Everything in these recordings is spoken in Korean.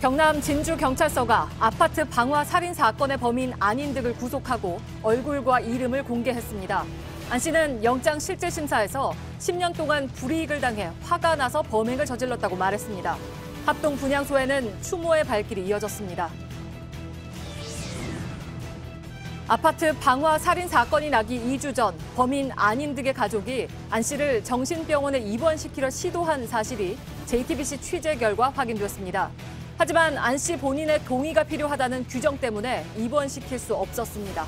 경남 진주경찰서가 아파트 방화 살인 사건의 범인 안인득을 구속하고 얼굴과 이름을 공개했습니다. 안 씨는 영장 실질 심사에서 10년 동안 불이익을 당해 화가 나서 범행을 저질렀다고 말했습니다. 합동 분향소에는 추모의 발길이 이어졌습니다. 아파트 방화 살인 사건이 나기 2주 전 범인 안인득의 가족이 안 씨를 정신병원에 입원시키려 시도한 사실이 JTBC 취재 결과 확인됐습니다. 하지만 안 씨 본인의 동의가 필요하다는 규정 때문에 입원시킬 수 없었습니다.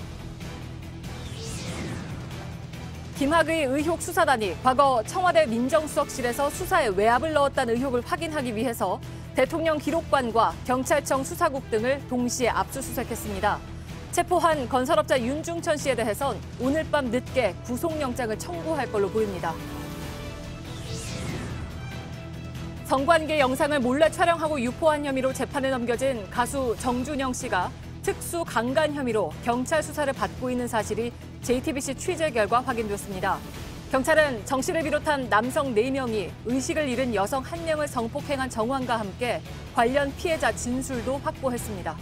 김학의 의혹 수사단이 과거 청와대 민정수석실에서 수사에 외압을 넣었다는 의혹을 확인하기 위해서 대통령 기록관과 경찰청 수사국 등을 동시에 압수수색했습니다. 체포한 건설업자 윤중천 씨에 대해선 오늘 밤 늦게 구속영장을 청구할 걸로 보입니다. 성관계 영상을 몰래 촬영하고 유포한 혐의로 재판에 넘겨진 가수 정준영 씨가 특수 강간 혐의로 경찰 수사를 받고 있는 사실이 JTBC 취재 결과 확인됐습니다. 경찰은 정 씨를 비롯한 남성 4명이 의식을 잃은 여성 1명을 성폭행한 정황과 함께 관련 피해자 진술도 확보했습니다.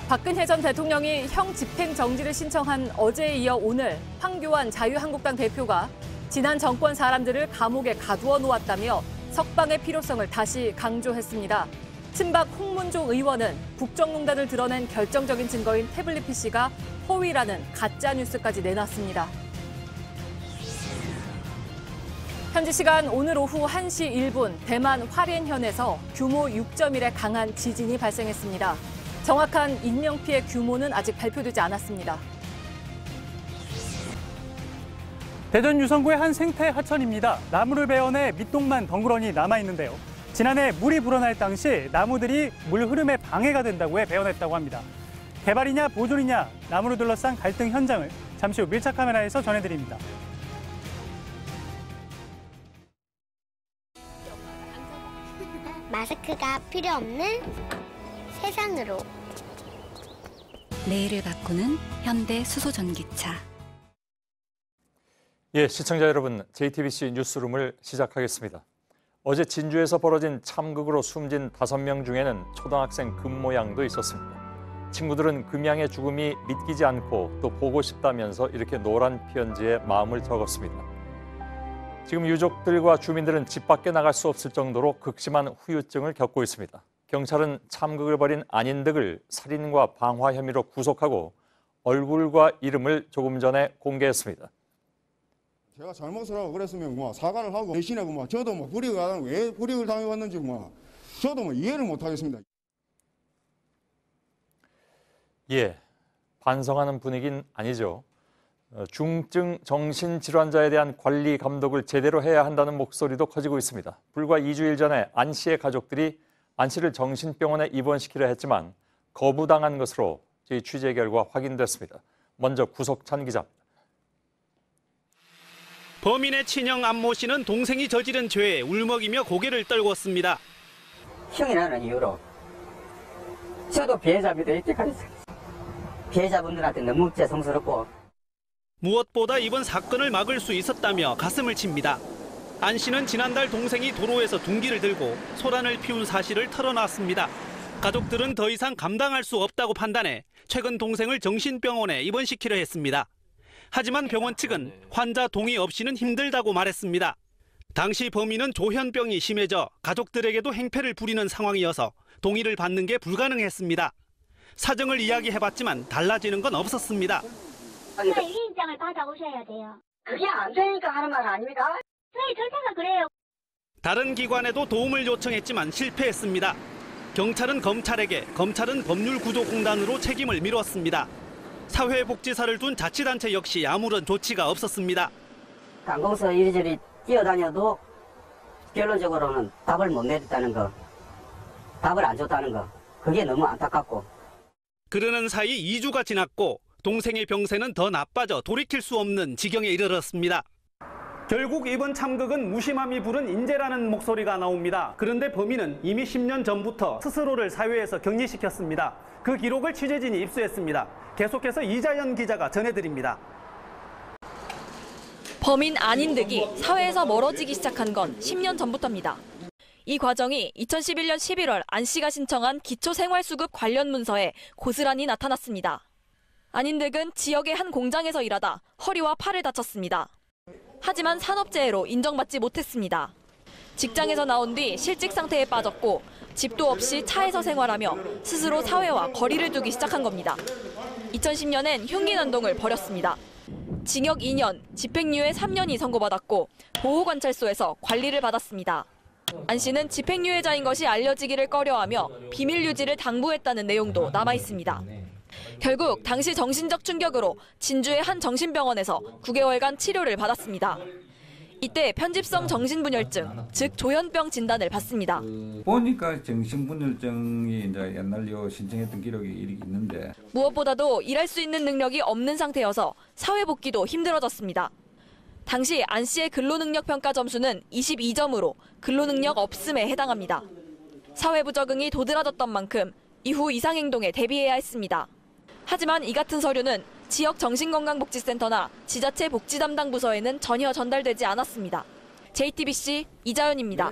박근혜 전 대통령이 형 집행 정지를 신청한 어제에 이어 오늘 황교안 자유한국당 대표가 지난 정권 사람들을 감옥에 가두어 놓았다며 석방의 필요성을 다시 강조했습니다. 친박 홍문종 의원은 국정농단을 드러낸 결정적인 증거인 태블릿 PC가 허위라는 가짜뉴스까지 내놨습니다. 현지 시간 오늘 오후 1시 1분 대만 화롄현에서 규모 6.1의 강한 지진이 발생했습니다. 정확한 인명피해 규모는 아직 발표되지 않았습니다. 대전 유성구의 한 생태 하천입니다. 나무를 베어내 밑동만 덩그러니 남아있는데요. 지난해 물이 불어날 당시 나무들이 물 흐름에 방해가 된다고 해 베어냈다고 합니다. 개발이냐 보존이냐 나무를 둘러싼 갈등 현장을 잠시 후 밀착 카메라에서 전해드립니다. 마스크가 필요 없는 세상으로. 내일을 바꾸는 현대 수소전기차. 예, 시청자 여러분, JTBC 뉴스룸을 시작하겠습니다. 어제 진주에서 벌어진 참극으로 숨진 5명 중에는 초등학생 금모양도 있었습니다. 친구들은 금양의 죽음이 믿기지 않고 또 보고 싶다면서 이렇게 노란 편지에 마음을 적었습니다. 지금 유족들과 주민들은 집 밖에 나갈 수 없을 정도로 극심한 후유증을 겪고 있습니다. 경찰은 참극을 벌인 안인득을 살인과 방화 혐의로 구속하고 얼굴과 이름을 조금 전에 공개했습니다. 제가 잘못을 하고 그랬으면 사과를 하고 대신에 저도 불이익을 안 하고 왜 불이익을 당해왔는지 저도 이해를 못 하겠습니다. 예, 반성하는 분위기는 아니죠. 중증 정신질환자에 대한 관리 감독을 제대로 해야 한다는 목소리도 커지고 있습니다. 불과 2주일 전에 안 씨의 가족들이 안 씨를 정신병원에 입원시키려 했지만 거부당한 것으로 저희 취재 결과 확인됐습니다. 먼저 구석찬 기자입니다. 범인의 친형 안모 씨는 동생이 저지른 죄에 울먹이며 고개를 떨궜습니다. 형이라는 이유로 저도 피해자입니다. 이때까지 피해자분들한테 너무 죄송스럽고 무엇보다 이번 사건을 막을 수 있었다며 가슴을 칩니다. 안 씨는 지난달 동생이 도로에서 둔기를 들고 소란을 피운 사실을 털어놨습니다. 가족들은 더 이상 감당할 수 없다고 판단해 최근 동생을 정신병원에 입원시키려 했습니다. 하지만 병원 측은 환자 동의 없이는 힘들다고 말했습니다. 당시 범인은 조현병이 심해져 가족들에게도 행패를 부리는 상황이어서 동의를 받는 게 불가능했습니다. 사정을 이야기해봤지만 달라지는 건 없었습니다. 유인장을 받아오셔야 돼요. 그게 안 되니까 하는 말 아닙니까? 저희 절차가 그래요. 다른 기관에도 도움을 요청했지만 실패했습니다. 경찰은 검찰에게, 검찰은 법률구조공단으로 책임을 미뤘습니다. 사회복지사를 둔 자치단체 역시 아무런 조치가 없었습니다. 관공서 이리저리 뛰어다녀도 결론적으로는 답을 못 내렸다는 거, 답을 안 줬다는 거, 그게 너무 안타깝고. 그러는 사이 2주가 지났고 동생의 병세는 더 나빠져 돌이킬 수 없는 지경에 이르렀습니다. 결국 이번 참극은 무심함이 부른 인재라는 목소리가 나옵니다. 그런데 범인은 이미 10년 전부터 스스로를 사회에서 격리시켰습니다. 그 기록을 취재진이 입수했습니다. 계속해서 이자연 기자가 전해드립니다. 범인 안인득이 사회에서 멀어지기 시작한 건 10년 전부터입니다. 이 과정이 2011년 11월 안 씨가 신청한 기초생활수급 관련 문서에 고스란히 나타났습니다. 안인득은 지역의 한 공장에서 일하다 허리와 팔을 다쳤습니다. 하지만 산업재해로 인정받지 못했습니다. 직장에서 나온 뒤 실직 상태에 빠졌고 집도 없이 차에서 생활하며 스스로 사회와 거리를 두기 시작한 겁니다. 2010년엔 흉기난동을 벌였습니다. 징역 2년, 집행유예 3년이 선고받았고 보호관찰소에서 관리를 받았습니다. 안 씨는 집행유예자인 것이 알려지기를 꺼려하며 비밀 유지를 당부했다는 내용도 남아 있습니다. 결국 당시 정신적 충격으로 진주의 한 정신병원에서 9개월간 치료를 받았습니다. 이때 편집성 정신분열증, 즉 조현병 진단을 받습니다. 보니까 정신분열증이 이제 옛날에 신청했던 기록이 있는데 무엇보다도 일할 수 있는 능력이 없는 상태여서 사회 복귀도 힘들어졌습니다. 당시 안 씨의 근로능력 평가 점수는 22점으로 근로능력 없음에 해당합니다. 사회부 적응이 도드라졌던 만큼 이후 이상행동에 대비해야 했습니다. 하지만 이 같은 서류는 지역 정신건강복지센터나 지자체 복지 담당 부서에는 전혀 전달되지 않았습니다. JTBC 이자연입니다.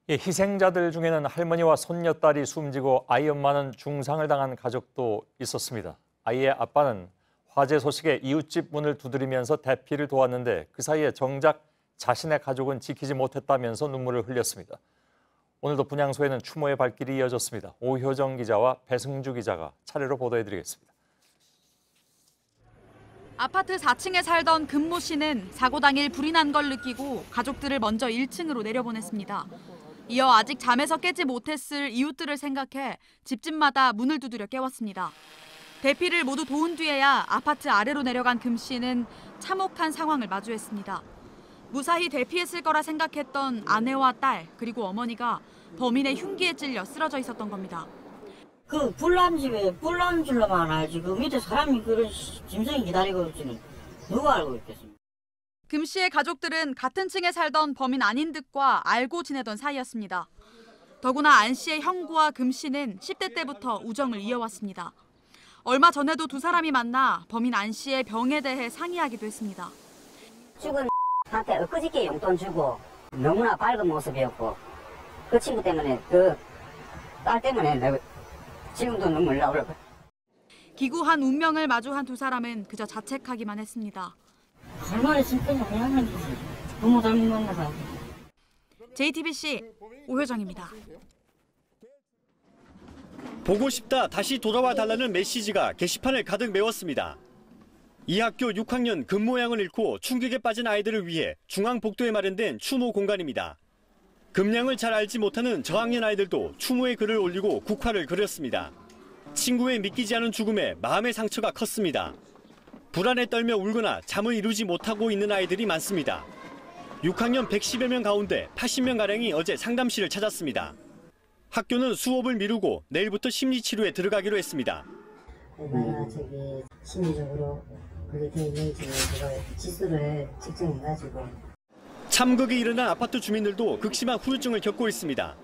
희생자들 중에는 할머니와 손녀딸이 숨지고 아이 엄마는 중상을 당한 가족도 있었습니다. 아이의 아빠는 화재 소식에 이웃집 문을 두드리면서 대피를 도왔는데 그 사이에 정작 자신의 가족은 지키지 못했다면서 눈물을 흘렸습니다. 오늘도 분향소에는 추모의 발길이 이어졌습니다. 오효정 기자와 배승주 기자가 차례로 보도해드리겠습니다. 아파트 4층에 살던 금모 씨는 사고 당일 불이 난 걸 느끼고 가족들을 먼저 1층으로 내려보냈습니다. 이어 아직 잠에서 깨지 못했을 이웃들을 생각해 집집마다 문을 두드려 깨웠습니다. 대피를 모두 도운 뒤에야 아파트 아래로 내려간 금 씨는 참혹한 상황을 마주했습니다. 무사히 대피했을 거라 생각했던 아내와 딸 그리고 어머니가 범인의 흉기에 찔려 쓰러져 있었던 겁니다. 그 불난 집에 불난 줄로만 알지 그 밑에 사람이 그런 짐승이 기다리고 있지는 누가 알고 있겠습니까? 금 씨의 가족들은 같은 층에 살던 범인 안인득과 알고 지내던 사이였습니다. 더구나 안 씨의 형부와 금 씨는 10대 때부터 우정을 이어왔습니다. 얼마 전에도 두 사람이 만나 범인 안 씨의 병에 대해 상의하기도 했습니다. 죽은 한테 엊그저께 용돈 주고 너무나 밝은 모습이었고 그 친구 때문에 그 딸 때문에 내가 지금도 눈물 나오려고. 기구한 운명을 마주한 두 사람은 그저 자책하기만 했습니다. 얼마나 진짜 미안한 거지. 부모 잘못 만나서. JTBC 오효정입니다. 보고 싶다 다시 돌아와 달라는 메시지가 게시판을 가득 메웠습니다. 이 학교 6학년 금모양을 잃고 충격에 빠진 아이들을 위해 중앙복도에 마련된 추모 공간입니다. 금양을 잘 알지 못하는 저학년 아이들도 추모의 글을 올리고 국화를 그렸습니다. 친구의 믿기지 않은 죽음에 마음의 상처가 컸습니다. 불안에 떨며 울거나 잠을 이루지 못하고 있는 아이들이 많습니다. 6학년 110여 명 가운데 80명가량이 어제 상담실을 찾았습니다. 학교는 수업을 미루고 내일부터 심리치료에 들어가기로 했습니다. 얼마나 심리적으로 그게 돼 있는지 제가 지수를 측정해가지고. 참극이 일어난 아파트 주민들도 극심한 후유증을 겪고 있습니다.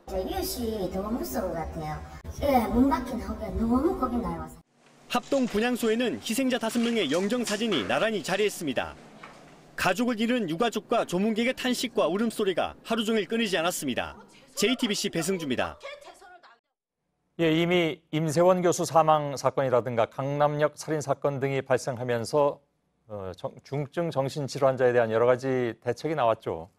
이웃이 너무 무서운 것 같아요. 문 밖에 나오면 너무 겁이 나요. 합동 분향소에는 희생자 5명의 영정사진이 나란히 자리했습니다. 가족을 잃은 유가족과 조문객의 탄식과 울음소리가 하루 종일 끊이지 않았습니다. JTBC 배승주입니다. 이미 임세원 교수 사망 사건이라든가 강남역 살인 사건 등이 발생하면서 중증 정신질환자에 대한 여러 가지 대책이 나왔죠.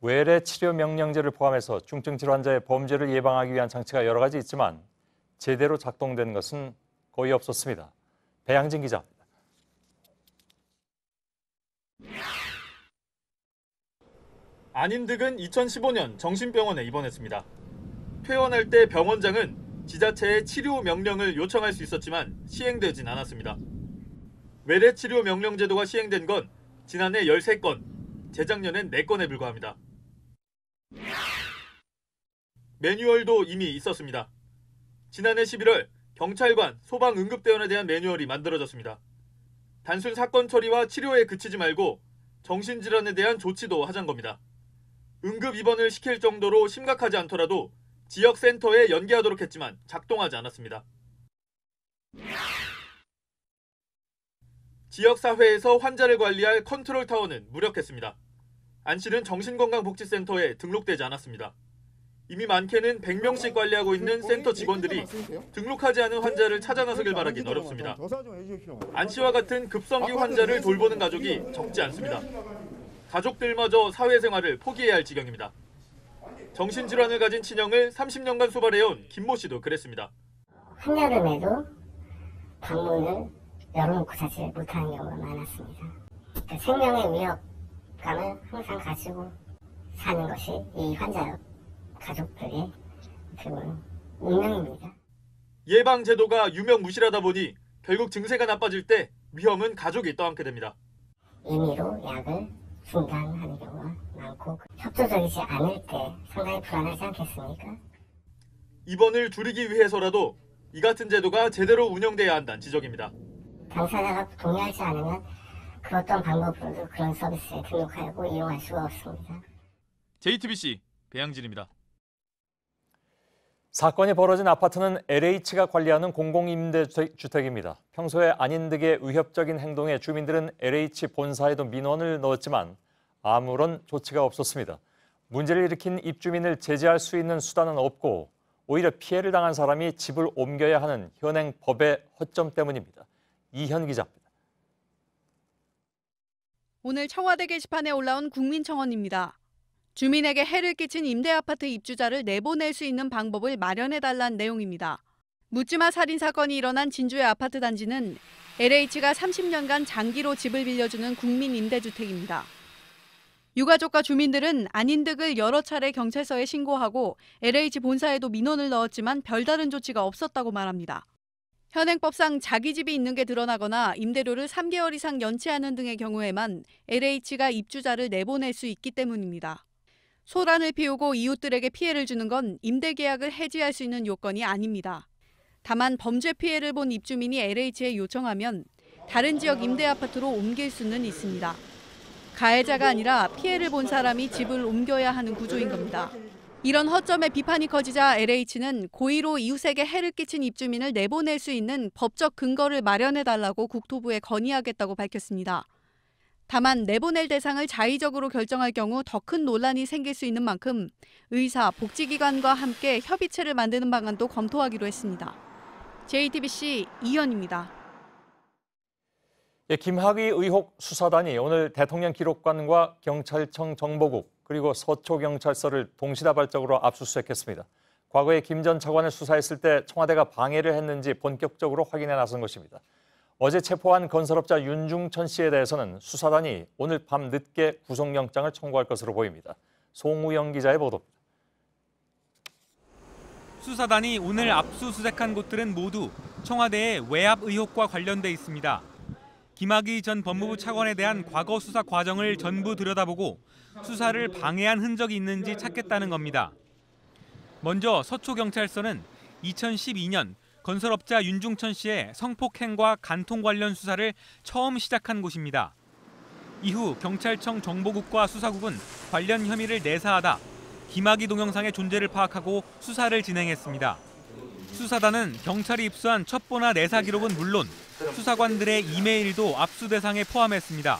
외래 치료 명령제를 포함해서 중증 질환자의 범죄를 예방하기 위한 장치가 여러 가지 있지만 제대로 작동된 것은 거의 없었습니다. 배양진 기자입니다. 안인득은 2015년 정신병원에 입원했습니다. 퇴원할 때 병원장은 지자체에 치료 명령을 요청할 수 있었지만 시행되진 않았습니다. 외래 치료 명령 제도가 시행된 건 지난해 13건, 재작년엔 4건에 불과합니다. 매뉴얼도 이미 있었습니다. 지난해 11월 경찰관, 소방, 응급대원에 대한 매뉴얼이 만들어졌습니다. 단순 사건 처리와 치료에 그치지 말고 정신질환에 대한 조치도 하자는 겁니다. 응급 입원을 시킬 정도로 심각하지 않더라도 지역 센터에 연계하도록 했지만 작동하지 않았습니다. 지역사회에서 환자를 관리할 컨트롤 타워는 무력했습니다. 안 씨는 정신건강복지센터에 등록되지 않았습니다. 이미 많게는 100명씩 관리하고 있는 센터 직원들이 등록하지 않은 환자를 찾아 나서길 바라긴 어렵습니다. 안 씨와 같은 급성기 환자를 돌보는 가족이 적지 않습니다. 가족들마저 사회생활을 포기해야 할 지경입니다. 정신질환을 가진 친형을 30년간 수발해온 김모 씨도 그랬습니다. 한여름에도 방문을 열어놓고 자지 못하는 경우가 많았습니다. 그러니까 생명의 위협감을 항상 가지고 사는 것이 이 환자 가족들의 운명입니다. 예방제도가 유명무실하다 보니 결국 증세가 나빠질 때 위험은 가족이 떠안게 됩니다. 임의로 약을 중단하는 경우가 많고 협조적이지 않을 때 상당히 불안하지 않겠습니까? 입원을 줄이기 위해서라도 이 같은 제도가 제대로 운영돼야 한다는 지적입니다. 당사자가 동의하지 않으면 그 어떤 방법으로도 그런 서비스에 등록하고 이용할 수가 없습니다. JTBC 배양진입니다. 사건이 벌어진 아파트는 LH가 관리하는 공공임대주택입니다. 평소에 안인 득의 위협적인 행동에 주민들은 LH 본사에도 민원을 넣었지만 아무런 조치가 없었습니다. 문제를 일으킨 입주민을 제재할 수 있는 수단은 없고 오히려 피해를 당한 사람이 집을 옮겨야 하는 현행 법의 허점 때문입니다. 이현 기자입니다. 오늘 청와대 게시판에 올라온 국민청원입니다. 주민에게 해를 끼친 임대아파트 입주자를 내보낼 수 있는 방법을 마련해달라는 내용입니다. 묻지마 살인 사건이 일어난 진주의 아파트 단지는 LH가 30년간 장기로 집을 빌려주는 국민 임대주택입니다. 유가족과 주민들은 안인 득을 여러 차례 경찰서에 신고하고 LH 본사에도 민원을 넣었지만 별다른 조치가 없었다고 말합니다. 현행법상 자기 집이 있는 게 드러나거나 임대료를 3개월 이상 연체하는 등의 경우에만 LH가 입주자를 내보낼 수 있기 때문입니다. 소란을 피우고 이웃들에게 피해를 주는 건 임대계약을 해지할 수 있는 요건이 아닙니다. 다만 범죄 피해를 본 입주민이 LH에 요청하면 다른 지역 임대아파트로 옮길 수는 있습니다. 가해자가 아니라 피해를 본 사람이 집을 옮겨야 하는 구조인 겁니다. 이런 허점에 비판이 커지자 LH는 고의로 이웃에게 해를 끼친 입주민을 내보낼 수 있는 법적 근거를 마련해달라고 국토부에 건의하겠다고 밝혔습니다. 다만 내보낼 대상을 자의적으로 결정할 경우 더 큰 논란이 생길 수 있는 만큼 의사, 복지기관과 함께 협의체를 만드는 방안도 검토하기로 했습니다. JTBC 이현입니다. 김학의 의혹 수사단이 오늘 대통령 기록관과 경찰청 정보국 그리고 서초경찰서를 동시다발적으로 압수수색했습니다. 과거에 김 전 차관을 수사했을 때 청와대가 방해를 했는지 본격적으로 확인해 나선 것입니다. 어제 체포한 건설업자 윤중천 씨에 대해서는 수사단이 오늘 밤 늦게 구속영장을 청구할 것으로 보입니다. 송우영 기자의 보도입니다. 수사단이 오늘 압수수색한 곳들은 모두 청와대의 외압 의혹과 관련돼 있습니다. 김학의 전 법무부 차관에 대한 과거 수사 과정을 전부 들여다보고 수사를 방해한 흔적이 있는지 찾겠다는 겁니다. 먼저 서초경찰서는 2012년 건설업자 윤중천 씨의 성폭행과 간통 관련 수사를 처음 시작한 곳입니다. 이후 경찰청 정보국과 수사국은 관련 혐의를 내사하다 김학의 동영상의 존재를 파악하고 수사를 진행했습니다. 수사단은 경찰이 입수한 첩보나 내사 기록은 물론 수사관들의 이메일도 압수 대상에 포함했습니다.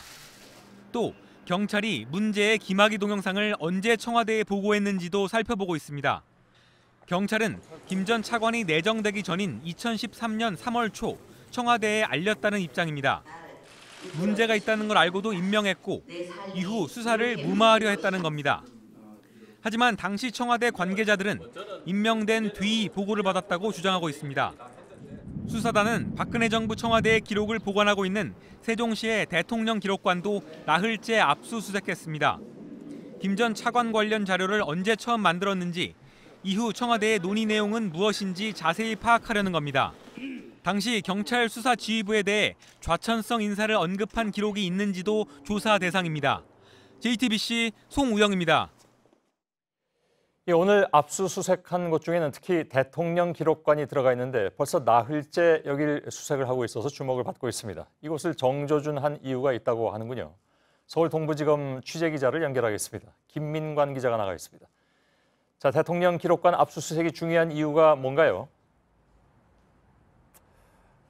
또 경찰이 문제의 김학의 동영상을 언제 청와대에 보고했는지도 살펴보고 있습니다. 경찰은 김 전 차관이 내정되기 전인 2013년 3월 초 청와대에 알렸다는 입장입니다. 문제가 있다는 걸 알고도 임명했고 이후 수사를 무마하려 했다는 겁니다. 하지만 당시 청와대 관계자들은 임명된 뒤 보고를 받았다고 주장하고 있습니다. 수사단은 박근혜 정부 청와대의 기록을 보관하고 있는 세종시의 대통령 기록관도 나흘째 압수수색했습니다. 김 전 차관 관련 자료를 언제 처음 만들었는지, 이후 청와대의 논의 내용은 무엇인지 자세히 파악하려는 겁니다. 당시 경찰 수사지휘부에 대해 좌천성 인사를 언급한 기록이 있는지도 조사 대상입니다. JTBC 송우영입니다. 오늘 압수수색한 곳 중에는 특히 대통령 기록관이 들어가 있는데 벌써 나흘째 여길 수색을 하고 있어서 주목을 받고 있습니다. 이곳을 정조준한 이유가 있다고 하는군요. 서울 동부지검 취재기자를 연결하겠습니다. 김민관 기자가 나가 있습니다. 자, 대통령 기록관 압수수색이 중요한 이유가 뭔가요?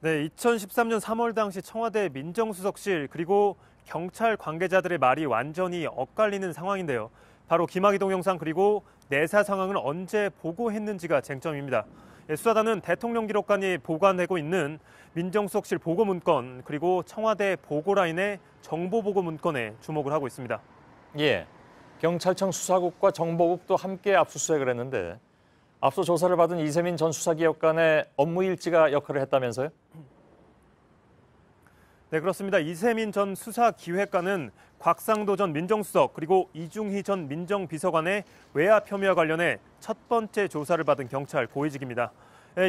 네, 2013년 3월 당시 청와대 민정수석실 그리고 경찰 관계자들의 말이 완전히 엇갈리는 상황인데요. 바로 김학의 동영상 그리고 내사 상황을 언제 보고했는지가 쟁점입니다. 수사단은 대통령 기록관이 보관되고 있는 민정수석실 보고 문건 그리고 청와대 보고라인의 정보 보고 문건에 주목을 하고 있습니다. 예, 경찰청 수사국과 정보국도 함께 압수수색을 했는데 앞서 조사를 받은 이세민 전 수사기획관의 업무 일지가 역할을 했다면서요? 네, 그렇습니다. 이세민 전 수사기획관은 곽상도 전 민정수석 그리고 이중희 전 민정비서관의 외압 혐의와 관련해 첫 번째 조사를 받은 경찰 고위직입니다.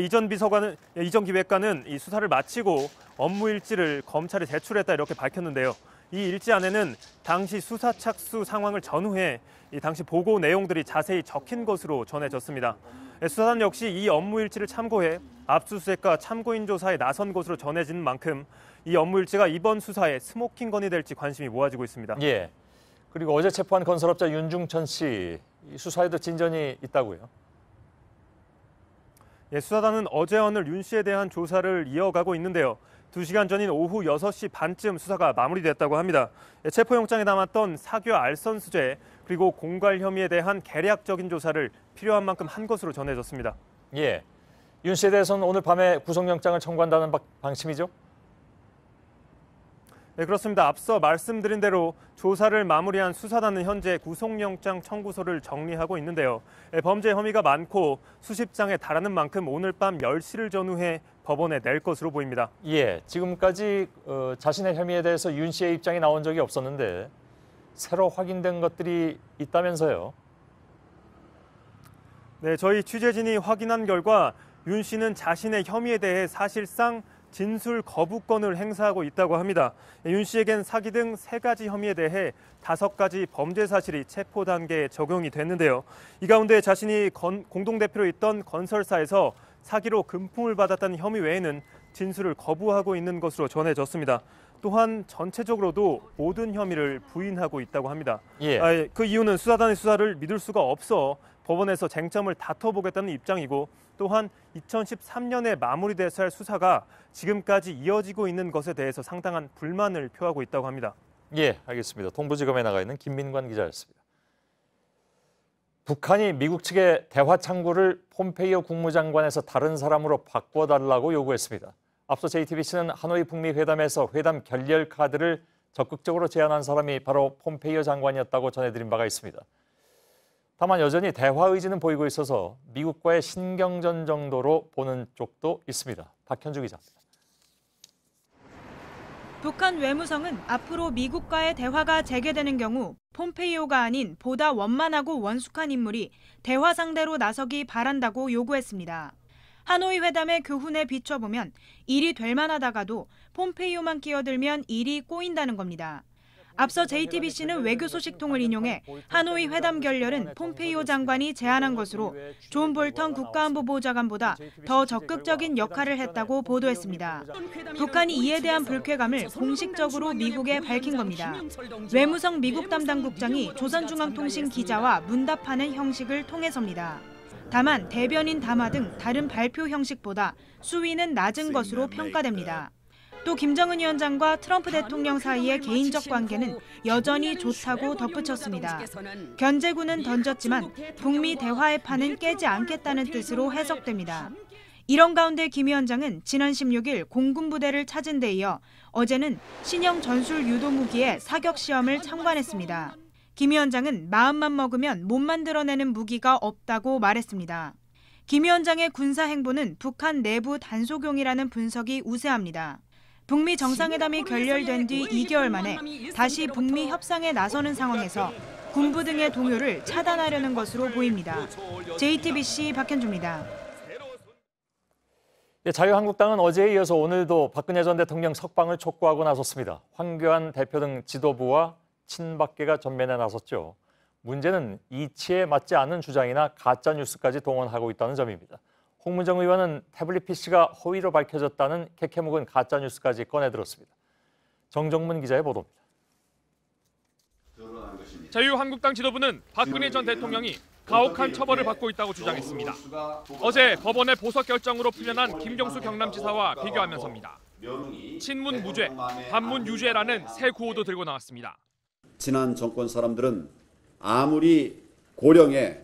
이전 기획관은 이 수사를 마치고 업무 일지를 검찰에 제출했다 이렇게 밝혔는데요. 이 일지 안에는 당시 수사 착수 상황을 전후해 이 당시 보고 내용들이 자세히 적힌 것으로 전해졌습니다. 수사단 역시 이 업무 일지를 참고해 압수수색과 참고인 조사에 나선 것으로 전해진 만큼 이 업무 일지가 이번 수사의 스모킹건이 될지 관심이 모아지고 있습니다. 예. 그리고 어제 체포한 건설업자 윤중천 씨, 이 수사에도 진전이 있다고요? 예, 수사단은 어제 오늘 윤 씨에 대한 조사를 이어가고 있는데요. 2시간 전인 오후 6시 반쯤 수사가 마무리됐다고 합니다. 체포영장에 담았던 사교 알선수재 그리고 공갈 혐의에 대한 개략적인 조사를 필요한 만큼 한 것으로 전해졌습니다. 예, 윤 씨에 대해서는 오늘 밤에 구속영장을 청구한다는 방침이죠? 네, 그렇습니다. 앞서 말씀드린 대로 조사를 마무리한 수사단은 현재 구속영장 청구서를 정리하고 있는데요. 범죄 혐의가 많고 수십 장에 달하는 만큼 오늘 밤 10시를 전후해 법원에 낼 것으로 보입니다. 예, 지금까지 자신의 혐의에 대해서 윤 씨의 입장이 나온 적이 없었는데 새로 확인된 것들이 있다면서요? 네, 저희 취재진이 확인한 결과 윤 씨는 자신의 혐의에 대해 사실상 진술 거부권을 행사하고 있다고 합니다. 윤 씨에겐 사기 등 3가지 혐의에 대해 5가지 범죄 사실이 체포 단계에 적용이 됐는데요. 이 가운데 자신이 공동대표로 있던 건설사에서 사기로 금품을 받았다는 혐의 외에는 진술을 거부하고 있는 것으로 전해졌습니다. 또한 전체적으로도 모든 혐의를 부인하고 있다고 합니다. 예. 그 이유는 수사단의 수사를 믿을 수가 없어 법원에서 쟁점을 다퉈보겠다는 입장이고 또한 2013년에 마무리돼서 할 수사가 지금까지 이어지고 있는 것에 대해서 상당한 불만을 표하고 있다고 합니다. 예, 알겠습니다. 동부지검에 나가 있는 김민관 기자였습니다. 북한이 미국 측에 대화 창구를 폼페이오 국무장관에서 다른 사람으로 바꿔달라고 요구했습니다. 앞서 JTBC는 하노이 북미 회담에서 회담 결렬 카드를 적극적으로 제안한 사람이 바로 폼페이오 장관이었다고 전해드린 바가 있습니다. 다만 여전히 대화 의지는 보이고 있어서 미국과의 신경전 정도로 보는 쪽도 있습니다. 박현주 기자입니다. 북한 외무성은 앞으로 미국과의 대화가 재개되는 경우 폼페이오가 아닌 보다 원만하고 원숙한 인물이 대화 상대로 나서기 바란다고 요구했습니다. 하노이 회담의 교훈에 비춰보면 일이 될 만하다가도 폼페이오만 끼어들면 일이 꼬인다는 겁니다. 앞서 JTBC는 외교 소식통을 인용해 하노이 회담 결렬은 폼페이오 장관이 제안한 것으로 존 볼턴 국가안보보좌관보다 더 적극적인 역할을 했다고 보도했습니다. 북한이 이에 대한 불쾌감을 공식적으로 미국에 밝힌 겁니다. 외무성 미국 담당 국장이 조선중앙통신 기자와 문답하는 형식을 통해서입니다. 다만 대변인 담화 등 다른 발표 형식보다 수위는 낮은 것으로 평가됩니다. 또 김정은 위원장과 트럼프 대통령 사이의 개인적 관계는 여전히 좋다고 덧붙였습니다. 견제구는 던졌지만 북미 대화의 판은 깨지 않겠다는 뜻으로 해석됩니다. 이런 가운데 김 위원장은 지난 16일 공군 부대를 찾은 데 이어 어제는 신형 전술 유도 무기의 사격 시험을 참관했습니다. 김 위원장은 마음만 먹으면 못 만들어내는 무기가 없다고 말했습니다. 김 위원장의 군사 행보는 북한 내부 단속용이라는 분석이 우세합니다. 북미 정상회담이 결렬된 뒤 2개월 만에 다시 북미 협상에 나서는 상황에서 군부 등의 동요를 차단하려는 것으로 보입니다. JTBC 박현주입니다. 자유한국당은 어제에 이어서 오늘도 박근혜 전 대통령 석방을 촉구하고 나섰습니다. 황교안 대표 등 지도부와 친박계가 전면에 나섰죠. 문제는 이치에 맞지 않는 주장이나 가짜뉴스까지 동원하고 있다는 점입니다. 홍문정 의원은 태블릿 PC가 허위로 밝혀졌다는 캐캐묵은 가짜뉴스까지 꺼내들었습니다. 정정문 기자의 보도입니다. 자유한국당 지도부는 박근혜 전 대통령이 가혹한 처벌을 받고 있다고 주장했습니다. 어제 법원의 보석 결정으로 풀려난 김경수 경남지사와 비교하면서입니다. 친문 무죄, 반문 유죄라는 새 구호도 들고 나왔습니다. 지난 정권 사람들은 아무리 고령에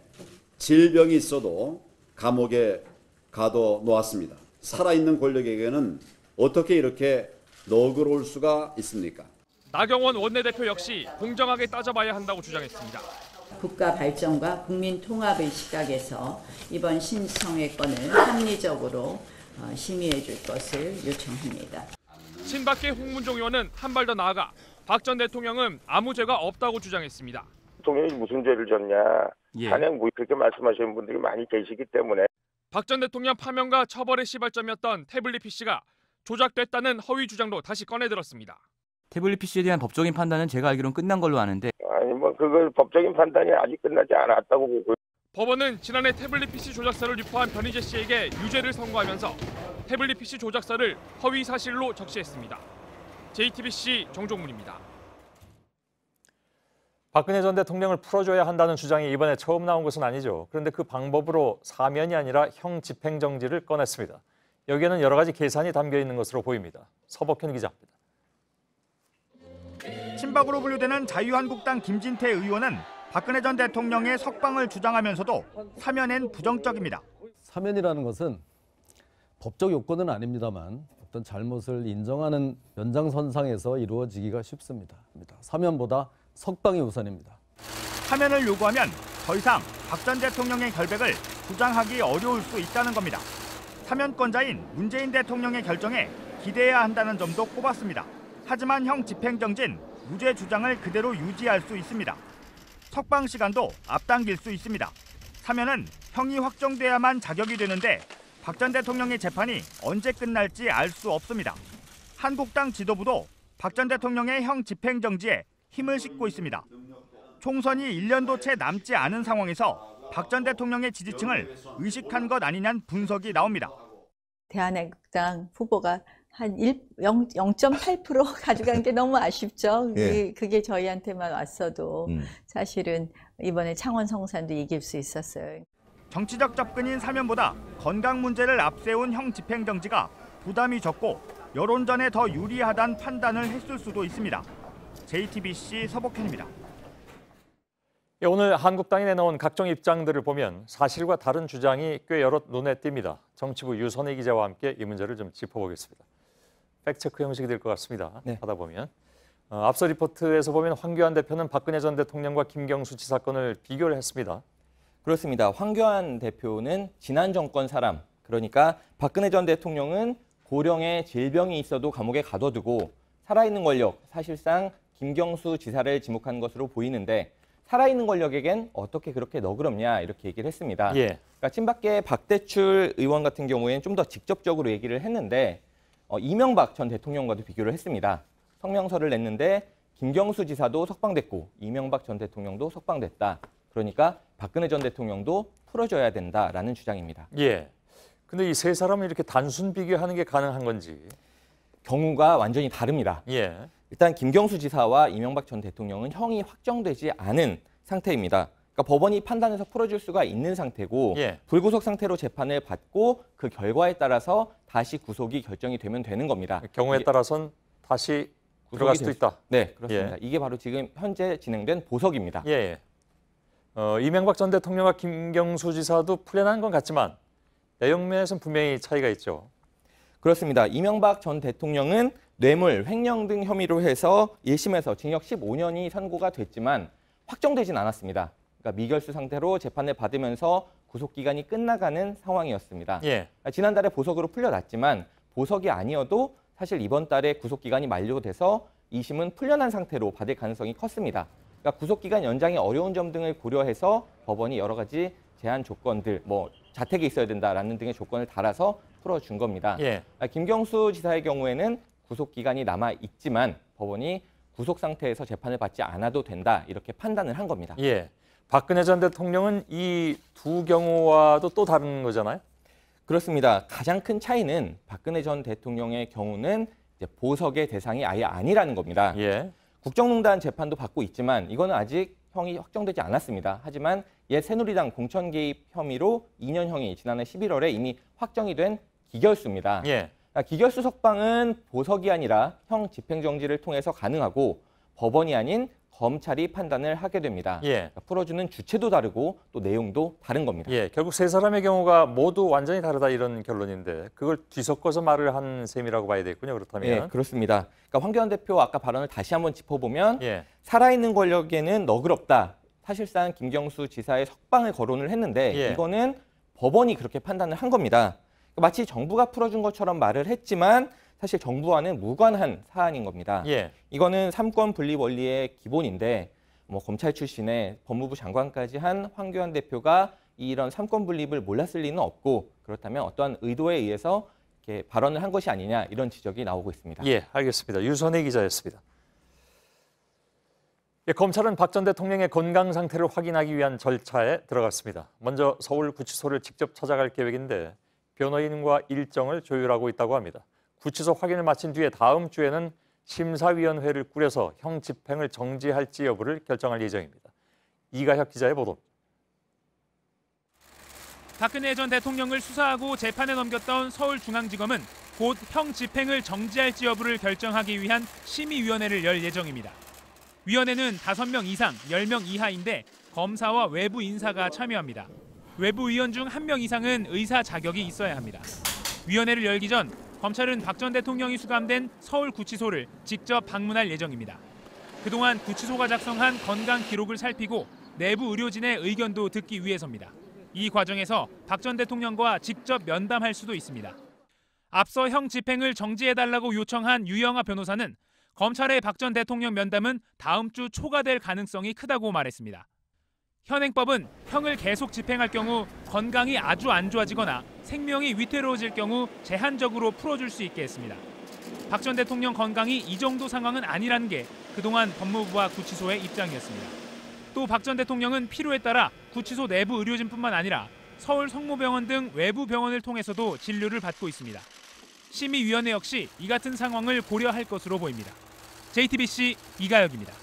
질병이 있어도 감옥에 가둬놓았습니다. 살아있는 권력에게는 어떻게 이렇게 너그러울 수가 있습니까? 나경원 원내대표 역시 공정하게 따져봐야 한다고 주장했습니다. 국가 발전과 국민 통합의 시각에서 이번 신청의 건을 합리적으로 심의해 줄 것을 요청합니다. 친박계 홍문종 의원은 한 발 더 나아가 박 전 대통령은 아무 죄가 없다고 주장했습니다. 대통령이 무슨 죄를 졌냐. 단양 뭐 그렇게 말씀하시는 분들이 많이 계시기 때문에. 박 전 대통령 파면과 처벌의 시발점이었던 태블릿 PC가 조작됐다는 허위 주장도 다시 꺼내들었습니다. 태블릿 PC에 대한 법적인 판단은 제가 알기로는 끝난 걸로 아는데. 아니 뭐 그걸 법적인 판단이 아직 끝나지 않았다고 보고요. 법원은 지난해 태블릿 PC 조작서를 유포한 변희재 씨에게 유죄를 선고하면서 태블릿 PC 조작서를 허위 사실로 적시했습니다. JTBC 정종문입니다. 박근혜 전 대통령을 풀어줘야 한다는 주장이 이번에 처음 나온 것은 아니죠. 그런데 그 방법으로 사면이 아니라 형 집행정지를 꺼냈습니다. 여기에는 여러 가지 계산이 담겨 있는 것으로 보입니다. 서복현 기자입니다. 친박으로 분류되는 자유한국당 김진태 의원은 박근혜 전 대통령의 석방을 주장하면서도 사면엔 부정적입니다. 사면이라는 것은 법적 요건은 아닙니다만 어떤 잘못을 인정하는 연장선상에서 이루어지기가 쉽습니다. 사면보다 석방이 우선입니다. 사면을 요구하면 더 이상 박 전 대통령의 결백을 주장하기 어려울 수 있다는 겁니다. 사면권자인 문재인 대통령의 결정에 기대해야 한다는 점도 꼽았습니다. 하지만 형 집행정진, 무죄 주장을 그대로 유지할 수 있습니다. 석방 시간도 앞당길 수 있습니다. 사면은 형이 확정돼야만 자격이 되는데 박 전 대통령의 재판이 언제 끝날지 알 수 없습니다. 한국당 지도부도 박 전 대통령의 형 집행정지에 힘을 싣고 있습니다. 총선이 1년도 채 남지 않은 상황에서 박 전 대통령의 지지층을 의식한 것 아니냐는 분석이 나옵니다. 대한민국당 후보가 한 0.8% 가져간 게 너무 아쉽죠. 예. 그게 저희한테만 왔어도 사실은 이번에 창원 성산도 이길 수 있었어요. 정치적 접근인 사면보다 건강 문제를 앞세운 형 집행정지가 부담이 적고 여론전에 더 유리하다는 판단을 했을 수도 있습니다. JTBC 서복현입니다. 오늘 한국당이 내놓은 각종 입장들을 보면 사실과 다른 주장이 꽤 여럿 눈에 띕니다. 정치부 유선희 기자와 함께 이 문제를 좀 짚어보겠습니다. 팩트체크 형식이 될 것 같습니다. 하다 보면. 앞서 리포트에서 보면 황교안 대표는 박근혜 전 대통령과 김경수 지사 건을 비교를 했습니다. 그렇습니다. 황교안 대표는 지난 정권 사람, 그러니까 박근혜 전 대통령은 고령의 질병이 있어도 감옥에 가둬두고 살아있는 권력, 사실상 김경수 지사를 지목한 것으로 보이는데 살아있는 권력에겐 어떻게 그렇게 너그럽냐 이렇게 얘기를 했습니다. 그러니까 친박계 박대출 의원 같은 경우에는 좀 더 직접적으로 얘기를 했는데 이명박 전 대통령과도 비교를 했습니다. 성명서를 냈는데 김경수 지사도 석방됐고 이명박 전 대통령도 석방됐다. 그러니까 박근혜 전 대통령도 풀어줘야 된다라는 주장입니다. 근데 이 세 사람을 이렇게 단순 비교하는 게 가능한 건지? 경우가 완전히 다릅니다. 일단 김경수 지사와 이명박 전 대통령은 형이 확정되지 않은 상태입니다. 그러니까 법원이 판단해서 풀어줄 수가 있는 상태고 불구속 상태로 재판을 받고 그 결과에 따라서 다시 구속이 결정이 되면 되는 겁니다. 경우에 따라서는 다시 들어갈 수도 있다. 네, 그렇습니다. 이게 바로 지금 현재 진행된 보석입니다. 이명박 전 대통령과 김경수 지사도 풀려난 건 같지만 내용면에서는 분명히 차이가 있죠. 그렇습니다. 이명박 전 대통령은 뇌물, 횡령 등 혐의로 해서 1심에서 징역 15년이 선고가 됐지만 확정되진 않았습니다. 그러니까 미결수 상태로 재판을 받으면서 구속기간이 끝나가는 상황이었습니다. 지난달에 보석으로 풀려났지만 보석이 아니어도 사실 이번 달에 구속기간이 만료돼서 2심은 풀려난 상태로 받을 가능성이 컸습니다. 그러니까 구속기간 연장의 어려운 점 등을 고려해서 법원이 여러 가지 제한 조건들, 자택에 있어야 된다라는 등의 조건을 달아서 풀어준 겁니다. 김경수 지사의 경우에는 구속기간이 남아있지만 법원이 구속 상태에서 재판을 받지 않아도 된다 이렇게 판단을 한 겁니다. 박근혜 전 대통령은 이 두 경우와도 또 다른 거잖아요? 그렇습니다. 가장 큰 차이는 박근혜 전 대통령의 경우는 이제 보석의 대상이 아예 아니라는 겁니다. 국정농단 재판도 받고 있지만 이거는 아직 형이 확정되지 않았습니다. 하지만 옛 새누리당 공천 개입 혐의로 2년형이 지난해 11월에 이미 확정이 된 기결수입니다. 예. 기결수 석방은 보석이 아니라 형 집행정지를 통해서 가능하고 법원이 아닌 검찰이 판단을 하게 됩니다. 예. 풀어주는 주체도 다르고 또 내용도 다른 겁니다. 예, 결국 세 사람의 경우가 모두 완전히 다르다 이런 결론인데 그걸 뒤섞어서 말을 한 셈이라고 봐야 되겠군요. 그렇다면. 예, 그렇습니다. 그러니까 황교안 대표 아까 발언을 다시 한번 짚어보면 예. 살아있는 권력에는 너그럽다. 사실상 김경수 지사의 석방을 거론을 했는데 예. 이거는 법원이 그렇게 판단을 한 겁니다. 마치 정부가 풀어준 것처럼 말을 했지만 사실 정부와는 무관한 사안인 겁니다. 예. 이거는 삼권 분립 원리의 기본인데 뭐 검찰 출신의 법무부 장관까지 한 황교안 대표가 이런 삼권 분립을 몰랐을 리는 없고 그렇다면 어떠한 의도에 의해서 이렇게 발언을 한 것이 아니냐 이런 지적이 나오고 있습니다. 예, 알겠습니다. 유선혜 기자였습니다. 예, 검찰은 박 전 대통령의 건강 상태를 확인하기 위한 절차에 들어갔습니다. 먼저 서울구치소를 직접 찾아갈 계획인데 변호인과 일정을 조율하고 있다고 합니다. 구치소 확인을 마친 뒤에 다음 주에는 심사위원회를 꾸려서 형 집행을 정지할지 여부를 결정할 예정입니다. 이가혁 기자의 보도입니다. 박근혜 전 대통령을 수사하고 재판에 넘겼던 서울중앙지검은 곧 형 집행을 정지할지 여부를 결정하기 위한 심의위원회를 열 예정입니다. 위원회는 5명 이상, 10명 이하인데 검사와 외부 인사가 참여합니다. 외부 위원 중 1명 이상은 의사 자격이 있어야 합니다. 위원회를 열기 전 검찰은 박 전 대통령이 수감된 서울구치소를 직접 방문할 예정입니다. 그동안 구치소가 작성한 건강 기록을 살피고 내부 의료진의 의견도 듣기 위해서입니다. 이 과정에서 박 전 대통령과 직접 면담할 수도 있습니다. 앞서 형 집행을 정지해달라고 요청한 유영하 변호사는 검찰의 박 전 대통령 면담은 다음 주 초가 될 가능성이 크다고 말했습니다. 현행법은 형을 계속 집행할 경우 건강이 아주 안 좋아지거나 생명이 위태로워질 경우 제한적으로 풀어줄 수 있게 했습니다. 박 전 대통령 건강이 이 정도 상황은 아니라는 게 그동안 법무부와 구치소의 입장이었습니다. 또 박 전 대통령은 필요에 따라 구치소 내부 의료진뿐만 아니라 서울 성모병원 등 외부 병원을 통해서도 진료를 받고 있습니다. 심의위원회 역시 이 같은 상황을 고려할 것으로 보입니다. JTBC 이가혁입니다.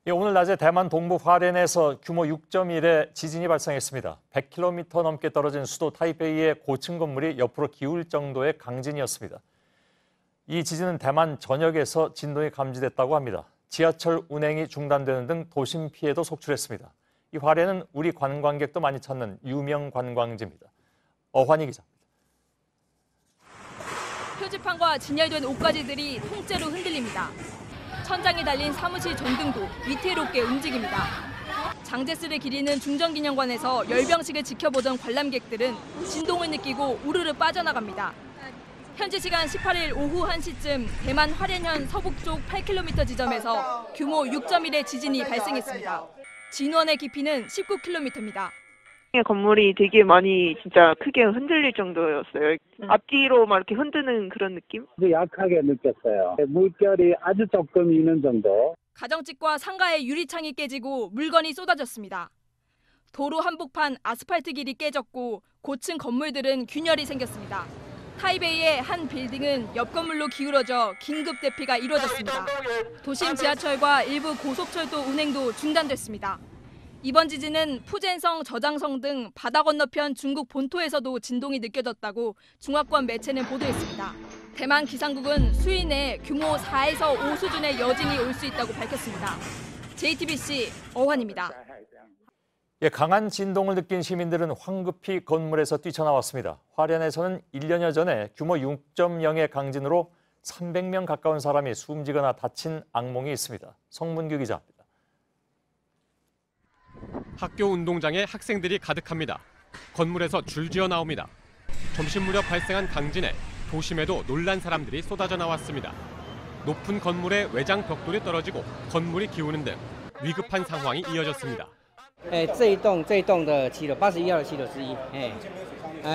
예, 오늘 낮에 대만 동부 화롄에서 규모 6.1의 지진이 발생했습니다. 100km 넘게 떨어진 수도 타이베이의 고층 건물이 옆으로 기울 정도의 강진이었습니다. 이 지진은 대만 전역에서 진동이 감지됐다고 합니다. 지하철 운행이 중단되는 등 도심 피해도 속출했습니다. 이 화롄은 우리 관광객도 많이 찾는 유명 관광지입니다. 어환희 기자. 표지판과 진열된 옷가지들이 통째로 흔들립니다. 천장에 달린 사무실 전등도 위태롭게 움직입니다. 장제스를 기리는 중정기념관에서 열병식을 지켜보던 관람객들은 진동을 느끼고 우르르 빠져나갑니다. 현지 시간 18일 오후 1시쯤 대만 화롄현 서북쪽 8km 지점에서 규모 6.1의 지진이 발생했습니다. 진원의 깊이는 19km입니다. 건물이 되게 많이 진짜 크게 흔들릴 정도였어요. 앞뒤로 막 이렇게 흔드는 그런 느낌? 약하게 느꼈어요. 물결이 아주 조금 있는 정도. 가정집과 상가의 유리창이 깨지고 물건이 쏟아졌습니다. 도로 한복판 아스팔트 길이 깨졌고 고층 건물들은 균열이 생겼습니다. 타이베이의 한 빌딩은 옆 건물로 기울어져 긴급 대피가 이루어졌습니다. 도심 지하철과 일부 고속철도 운행도 중단됐습니다. 이번 지진은 푸젠성, 저장성 등 바다 건너편 중국 본토에서도 진동이 느껴졌다고 중화권 매체는 보도했습니다. 대만 기상국은 수일 내에 규모 4에서 5 수준의 여진이 올 수 있다고 밝혔습니다. JTBC 어환입니다. 예, 강한 진동을 느낀 시민들은 황급히 건물에서 뛰쳐나왔습니다. 화롄에서는 1년여 전에 규모 6.0의 강진으로 300명 가까운 사람이 숨지거나 다친 악몽이 있습니다. 성문규 기자입니다. 학교 운동장에 학생들이 가득합니다. 건물에서 줄지어 나옵니다. 점심 무렵 발생한 강진에 도심에도 놀란 사람들이 쏟아져 나왔습니다. 높은 건물의 외장 벽돌이 떨어지고 건물이 기우는 등 위급한 상황이 이어졌습니다. 这一栋的7楼81号的7楼之一，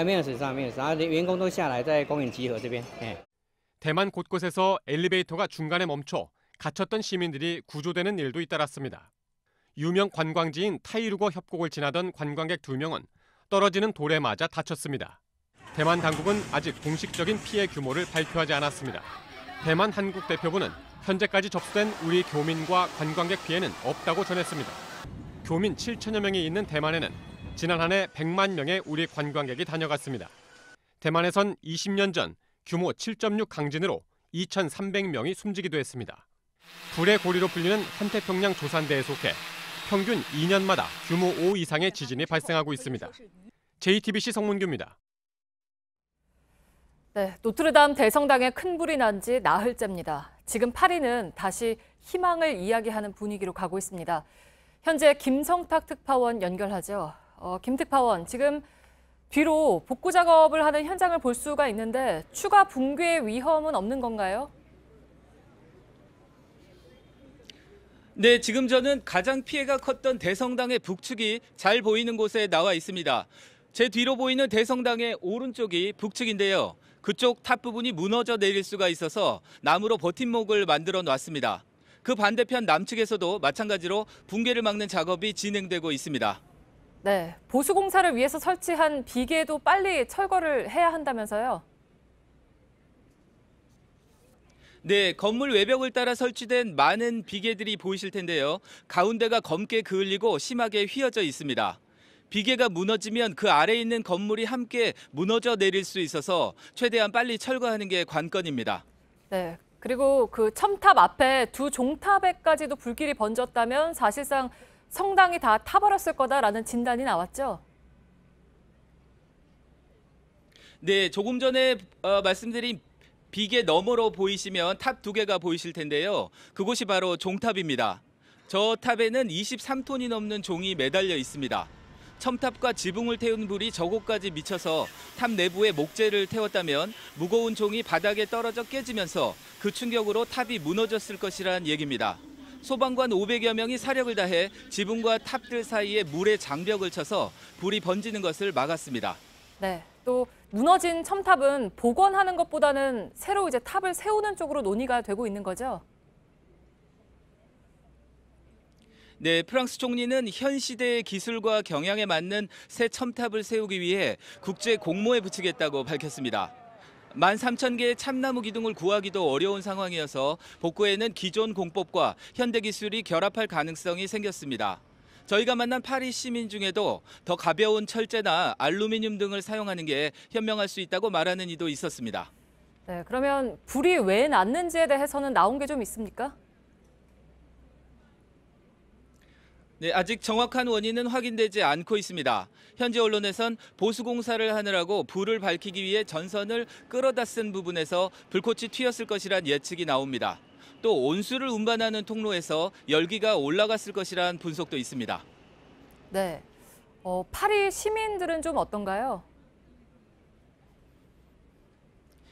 没有死伤，没有死伤，员工都下来在公园集合这边。 대만 곳곳에서 엘리베이터가 중간에 멈춰 갇혔던 시민들이 구조되는 일도 잇따랐습니다. 유명 관광지인 타이루거 협곡을 지나던 관광객 2명은 떨어지는 돌에 맞아 다쳤습니다. 대만 당국은 아직 공식적인 피해 규모를 발표하지 않았습니다. 대만 한국 대표부는 현재까지 접수된 우리 교민과 관광객 피해는 없다고 전했습니다. 교민 7천여 명이 있는 대만에는 지난 한 해 100만 명의 우리 관광객이 다녀갔습니다. 대만에선 20년 전 규모 7.6 강진으로 2,300명이 숨지기도 했습니다. 불의 고리로 불리는 환태평양 조산대에 속해 평균 2년마다 규모 5 이상의 지진이 발생하고 있습니다. JTBC 성문규입니다. 네, 노트르담 대성당에 큰 불이 난 지 나흘째입니다. 지금 파리는 다시 희망을 이야기하는 분위기로 가고 있습니다. 현재 김성탁 특파원 연결하죠. 김 특파원, 지금 뒤로 복구 작업을 하는 현장을 볼 수가 있는데 추가 붕괴의 위험은 없는 건가요? 네, 지금 저는 가장 피해가 컸던 대성당의 북측이 잘 보이는 곳에 나와 있습니다. 제 뒤로 보이는 대성당의 오른쪽이 북측인데요. 그쪽 탑 부분이 무너져 내릴 수가 있어서 나무로 버팀목을 만들어 놨습니다. 그 반대편 남측에서도 마찬가지로 붕괴를 막는 작업이 진행되고 있습니다. 네, 보수공사를 위해서 설치한 비계도 빨리 철거를 해야 한다면서요? 네, 건물 외벽을 따라 설치된 많은 비계들이 보이실 텐데요. 가운데가 검게 그을리고 심하게 휘어져 있습니다. 비계가 무너지면 그 아래에 있는 건물이 함께 무너져 내릴 수 있어서 최대한 빨리 철거하는 게 관건입니다. 네, 그리고 그 첨탑 앞에 두 종탑에까지도 불길이 번졌다면 사실상 성당이 다 타버렸을 거다라는 진단이 나왔죠? 네, 조금 전에 말씀드린 비계 너머로 보이시면 탑 2개가 보이실 텐데요. 그곳이 바로 종탑입니다. 저 탑에는 23톤이 넘는 종이 매달려 있습니다. 첨탑과 지붕을 태운 불이 저곳까지 미쳐서 탑 내부에 목재를 태웠다면 무거운 종이 바닥에 떨어져 깨지면서 그 충격으로 탑이 무너졌을 것이란 얘기입니다. 소방관 500여 명이 사력을 다해 지붕과 탑들 사이에 물의 장벽을 쳐서 불이 번지는 것을 막았습니다. 네, 또 무너진 첨탑은 복원하는 것보다는 새로 이제 탑을 세우는 쪽으로 논의가 되고 있는 거죠? 네, 프랑스 총리는 현 시대의 기술과 경향에 맞는 새 첨탑을 세우기 위해 국제 공모에 붙이겠다고 밝혔습니다. 13,000개의 참나무 기둥을 구하기도 어려운 상황이어서 복구에는 기존 공법과 현대 기술이 결합할 가능성이 생겼습니다. 저희가 만난 파리 시민 중에도 더 가벼운 철제나 알루미늄 등을 사용하는 게 현명할 수 있다고 말하는 이도 있었습니다. 네, 그러면 불이 왜 났는지에 대해서는 나온 게 좀 있습니까? 네, 아직 정확한 원인은 확인되지 않고 있습니다. 현지 언론에선 보수공사를 하느라고 불을 밝히기 위해 전선을 끌어다 쓴 부분에서 불꽃이 튀었을 것이란 예측이 나옵니다. 또 온수를 운반하는 통로에서 열기가 올라갔을 것이란 분석도 있습니다. 네, 파리 시민들은 좀 어떤가요?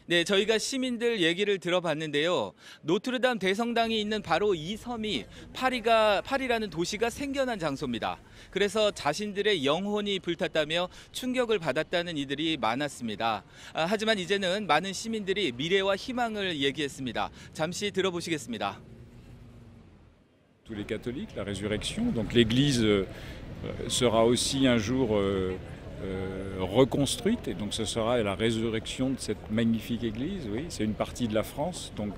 네, 저희가 시민들 얘기를 들어봤는데요. 노트르담 대성당이 있는 바로 이 섬이 파리라는 도시가 생겨난 장소입니다. 그래서 자신들의 영혼이 불탔다며 충격을 받았다는 이들이 많았습니다. 하지만 이제는 많은 시민들이 미래와 희망을 얘기했습니다. 잠시 들어보시겠습니다. Tous les catholiques, la résurrection, donc l'Église sera aussi un jour reconstruite et donc ce sera la résurrection de cette magnifique église. Oui, c'est une partie de la France, donc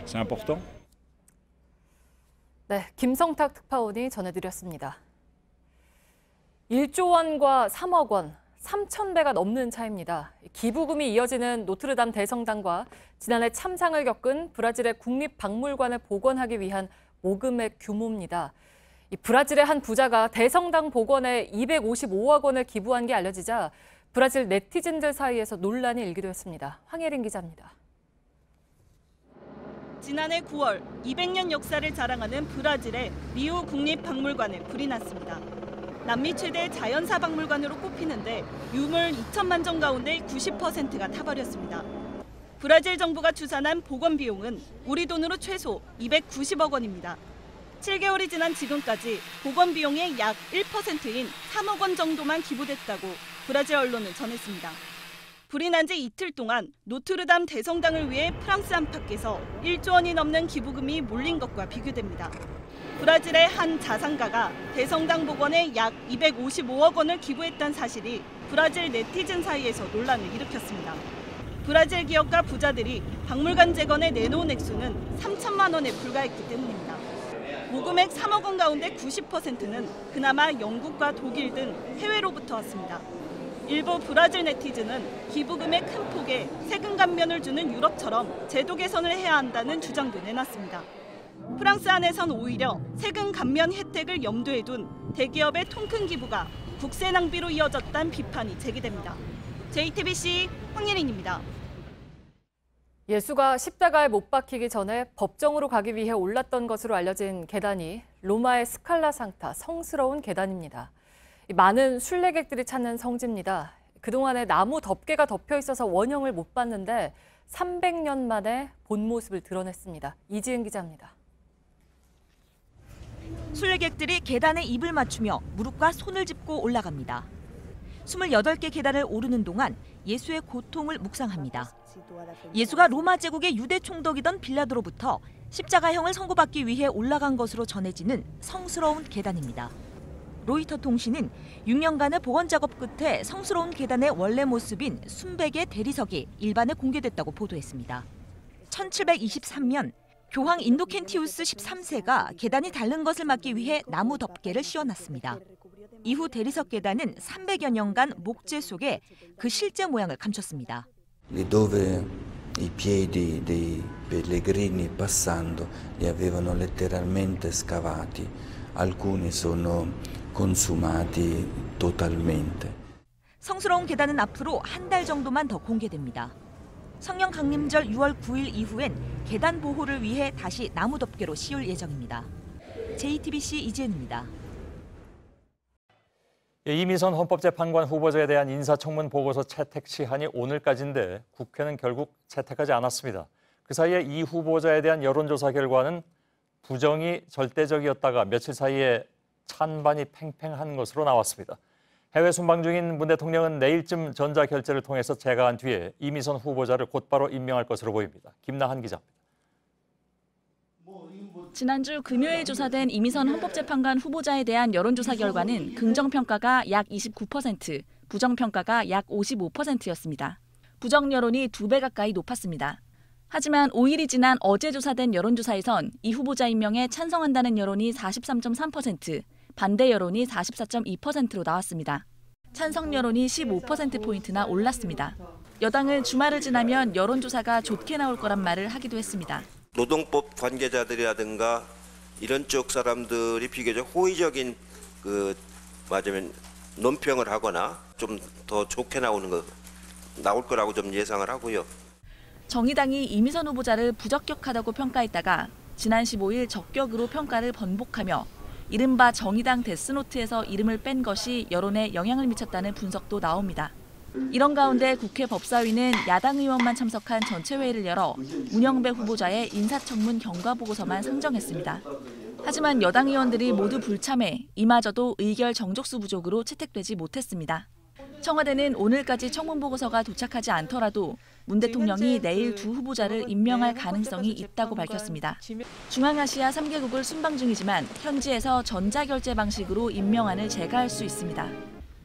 c'est important. 네, 김성탁 특파원이 전해드렸습니다. 1조 원과 3억 원, 3,000배가 넘는 차이입니다. 기부금이 이어지는 노트르담 대성당과 지난해 참상을 겪은 브라질의 국립박물관을 복원하기 위한 모금의 규모입니다. 이 브라질의 한 부자가 대성당 복원에 255억 원을 기부한 게 알려지자 브라질 네티즌들 사이에서 논란이 일기도 했습니다. 황예린 기자입니다. 지난해 9월 200년 역사를 자랑하는 브라질의 리우 국립박물관에 불이 났습니다. 남미 최대 자연사 박물관으로 꼽히는데 유물 2천만 점 가운데 90%가 타버렸습니다. 브라질 정부가 추산한 복원 비용은 우리 돈으로 최소 290억 원입니다. 7개월이 지난 지금까지 복원 비용의 약 1%인 3억 원 정도만 기부됐다고 브라질 언론은 전했습니다. 불이 난 지 이틀 동안 노트르담 대성당을 위해 프랑스 안팎에서 1조 원이 넘는 기부금이 몰린 것과 비교됩니다. 브라질의 한 자산가가 대성당 복원에 약 255억 원을 기부했다는 사실이 브라질 네티즌 사이에서 논란을 일으켰습니다. 브라질 기업가 부자들이 박물관 재건에 내놓은 액수는 3천만 원에 불과했기 때문입니다. 모금액 3억 원 가운데 90%는 그나마 영국과 독일 등 해외로부터 왔습니다. 일부 브라질 네티즌은 기부금의 큰 폭에 세금 감면을 주는 유럽처럼 제도 개선을 해야 한다는 주장도 내놨습니다. 프랑스 안에선 오히려 세금 감면 혜택을 염두에 둔 대기업의 통큰 기부가 국세 낭비로 이어졌다는 비판이 제기됩니다. JTBC 황예린입니다. 예수가 십자가에 못 박히기 전에 법정으로 가기 위해 올랐던 것으로 알려진 계단이 로마의 스칼라 상타, 성스러운 계단입니다. 많은 순례객들이 찾는 성지입니다. 그동안에 나무 덮개가 덮여 있어서 원형을 못 봤는데 300년 만에 본 모습을 드러냈습니다. 이지은 기자입니다. 순례객들이 계단에 입을 맞추며 무릎과 손을 짚고 올라갑니다. 28개 계단을 오르는 동안 예수의 고통을 묵상합니다. 예수가 로마 제국의 유대 총독이던 빌라도로부터 십자가형을 선고받기 위해 올라간 것으로 전해지는 성스러운 계단입니다. 로이터 통신은 6년간의 복원 작업 끝에 성스러운 계단의 원래 모습인 순백의 대리석이 일반에 공개됐다고 보도했습니다. 1723년 교황 인도켄티우스 13세가 계단이 닳는 것을 막기 위해 나무 덮개를 씌워놨습니다. 이후 대리석 계단은 300여 년간 목재 속에 그 실제 모양을 감췄습니다. Dove i piedi dei pellegrini passando li avevano letteralmente scavati, alcuni sono consumati totalmente. 성스러운 계단은 앞으로 한 달 정도만 더 공개됩니다. 성령 강림절 6월 9일 이후엔 계단 보호를 위해 다시 나무 덮개로 씌울 예정입니다. JTBC 이지은입니다. 이미선 헌법재판관 후보자에 대한 인사청문 보고서 채택 시한이 오늘까지인데 국회는 결국 채택하지 않았습니다. 그 사이에 이 후보자에 대한 여론조사 결과는 부정이 절대적이었다가 며칠 사이에 찬반이 팽팽한 것으로 나왔습니다. 해외 순방 중인 문 대통령은 내일쯤 전자결제를 통해서 제거한 뒤에 이미선 후보자를 곧바로 임명할 것으로 보입니다. 김나한 기자입니다. 지난주 금요일 조사된 이미선 헌법재판관 후보자에 대한 여론조사 결과는 긍정평가가 약 29%, 부정평가가 약 55%였습니다. 부정 여론이 2배 가까이 높았습니다. 하지만 5일이 지난 어제 조사된 여론조사에선 이 후보자 임명에 찬성한다는 여론이 43.3%, 반대 여론이 44.2%로 나왔습니다. 찬성 여론이 15%포인트나 올랐습니다. 여당은 주말을 지나면 여론조사가 좋게 나올 거란 말을 하기도 했습니다. 노동법 관계자들이라든가 이런 쪽 사람들이 비교적 호의적인 맞으면 논평을 하거나 좀 더 좋게 나올 거라고 좀 예상을 하고요. 정의당이 이미선 후보자를 부적격하다고 평가했다가 지난 15일 적격으로 평가를 번복하며 이른바 정의당 데스노트에서 이름을 뺀 것이 여론에 영향을 미쳤다는 분석도 나옵니다. 이런 가운데 국회 법사위는 야당 의원만 참석한 전체회의를 열어 문영배 후보자의 인사청문 경과보고서만 상정했습니다. 하지만 여당 의원들이 모두 불참해 이마저도 의결 정족수 부족으로 채택되지 못했습니다. 청와대는 오늘까지 청문보고서가 도착하지 않더라도 문 대통령이 내일 두 후보자를 임명할 가능성이 있다고 밝혔습니다. 중앙아시아 3개국을 순방 중이지만 현지에서 전자결제 방식으로 임명안을 제거할 수 있습니다.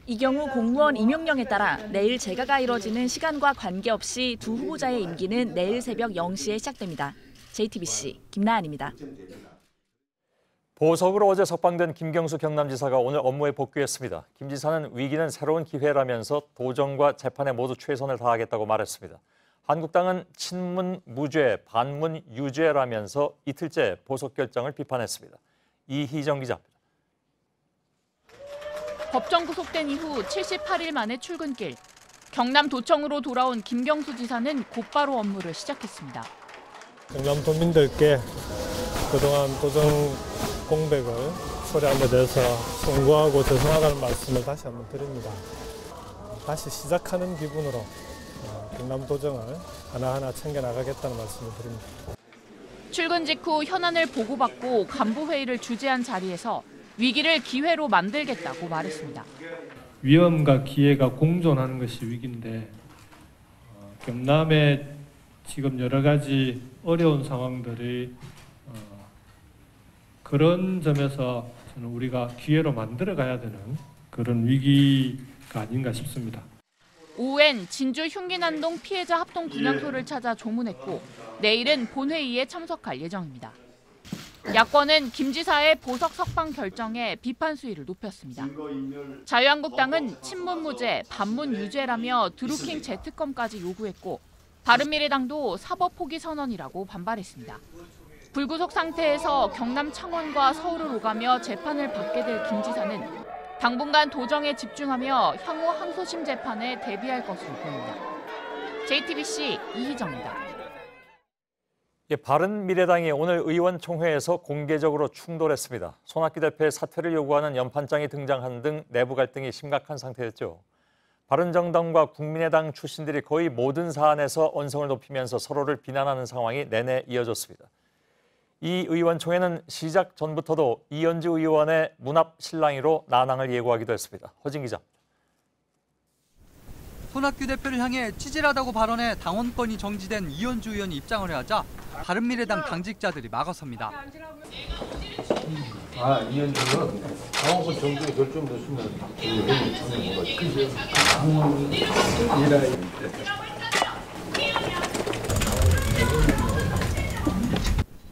이 경우 공무원 임용령에 따라 내일 제거가 이뤄지는 시간과 관계없이 두 후보자의 임기는 내일 새벽 0시에 시작됩니다. JTBC 김나한입니다. 보석으로 어제 석방된 김경수 경남지사가 오늘 업무에 복귀했습니다. 김 지사는 위기는 새로운 기회라면서 도정과 재판에 모두 최선을 다하겠다고 말했습니다. 한국당은 친문 무죄, 반문 유죄라면서 이틀째 보석 결정을 비판했습니다. 이희정 기자입니다. 법정 구속된 이후 78일 만에 출근길. 경남도청으로 돌아온 김경수 지사는 곧바로 업무를 시작했습니다. 경남도민들께 그동안 도정 공백을 초래한 데 대해서 송구하고 죄송하다는 말씀을 다시 한번 드립니다. 다시 시작하는 기분으로 경남도정을 하나하나 챙겨나가겠다는 말씀을 드립니다. 출근 직후 현안을 보고받고 간부회의를 주재한 자리에서 위기를 기회로 만들겠다고 말했습니다. 위험과 기회가 공존하는 것이 위기인데 경남에 지금 여러 가지 어려운 상황들이 그런 점에서 저는 우리가 기회로 만들어가야 되는 그런 위기가 아닌가 싶습니다. 오후엔 진주 흉기난동 피해자 합동 분향소를 찾아 조문했고 내일은 본회의에 참석할 예정입니다. 야권은 김 지사의 보석 석방 결정에 비판 수위를 높였습니다. 자유한국당은 친문무죄, 반문유죄라며 드루킹 재특검까지 요구했고 바른미래당도 사법 포기 선언이라고 반발했습니다. 불구속 상태에서 경남 창원과 서울을 오가며 재판을 받게 될 김 지사는 당분간 도정에 집중하며 향후 항소심 재판에 대비할 것으로 보입니다. JTBC 이희정입니다. 바른미래당이 오늘 의원총회에서 공개적으로 충돌했습니다. 손학규 대표의 사퇴를 요구하는 연판장이 등장한 등 내부 갈등이 심각한 상태였죠. 바른정당과 국민의당 출신들이 거의 모든 사안에서 언성을 높이면서 서로를 비난하는 상황이 내내 이어졌습니다. 이 의원총회는 시작 전부터도 이현주 의원의 문합 실랑이로 난항을 예고하기도 했습니다. 허진 기자입니다. 손학규 대표를 향해 찌질하다고 발언해 당원권이 정지된 이현주 의원이 입장을 해야 하자 바른미래당 당직자들이 막아섭니다. 이현주는 당원권 정지 결정도 했으면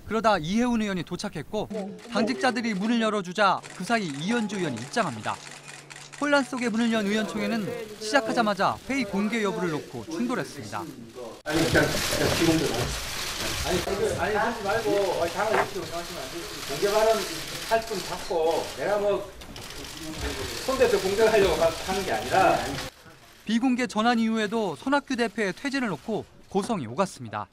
그러다 이혜훈 의원이 도착했고 당직자들이 문을 열어주자 그 사이 이현주 의원이 입장합니다. 혼란 속에 문을 연 의원총회는 시작하자마자 회의 공개 여부를 놓고 충돌했습니다. 아니 하지 말고 당을 이렇게 운영하시면 안 되지. 공개 발언 할 분 잡고 내가 손대서 공개하려고 하는 게 아니라. 비공개 전환 이후에도 손학규 대표의 퇴진을 놓고 고성이 오갔습니다.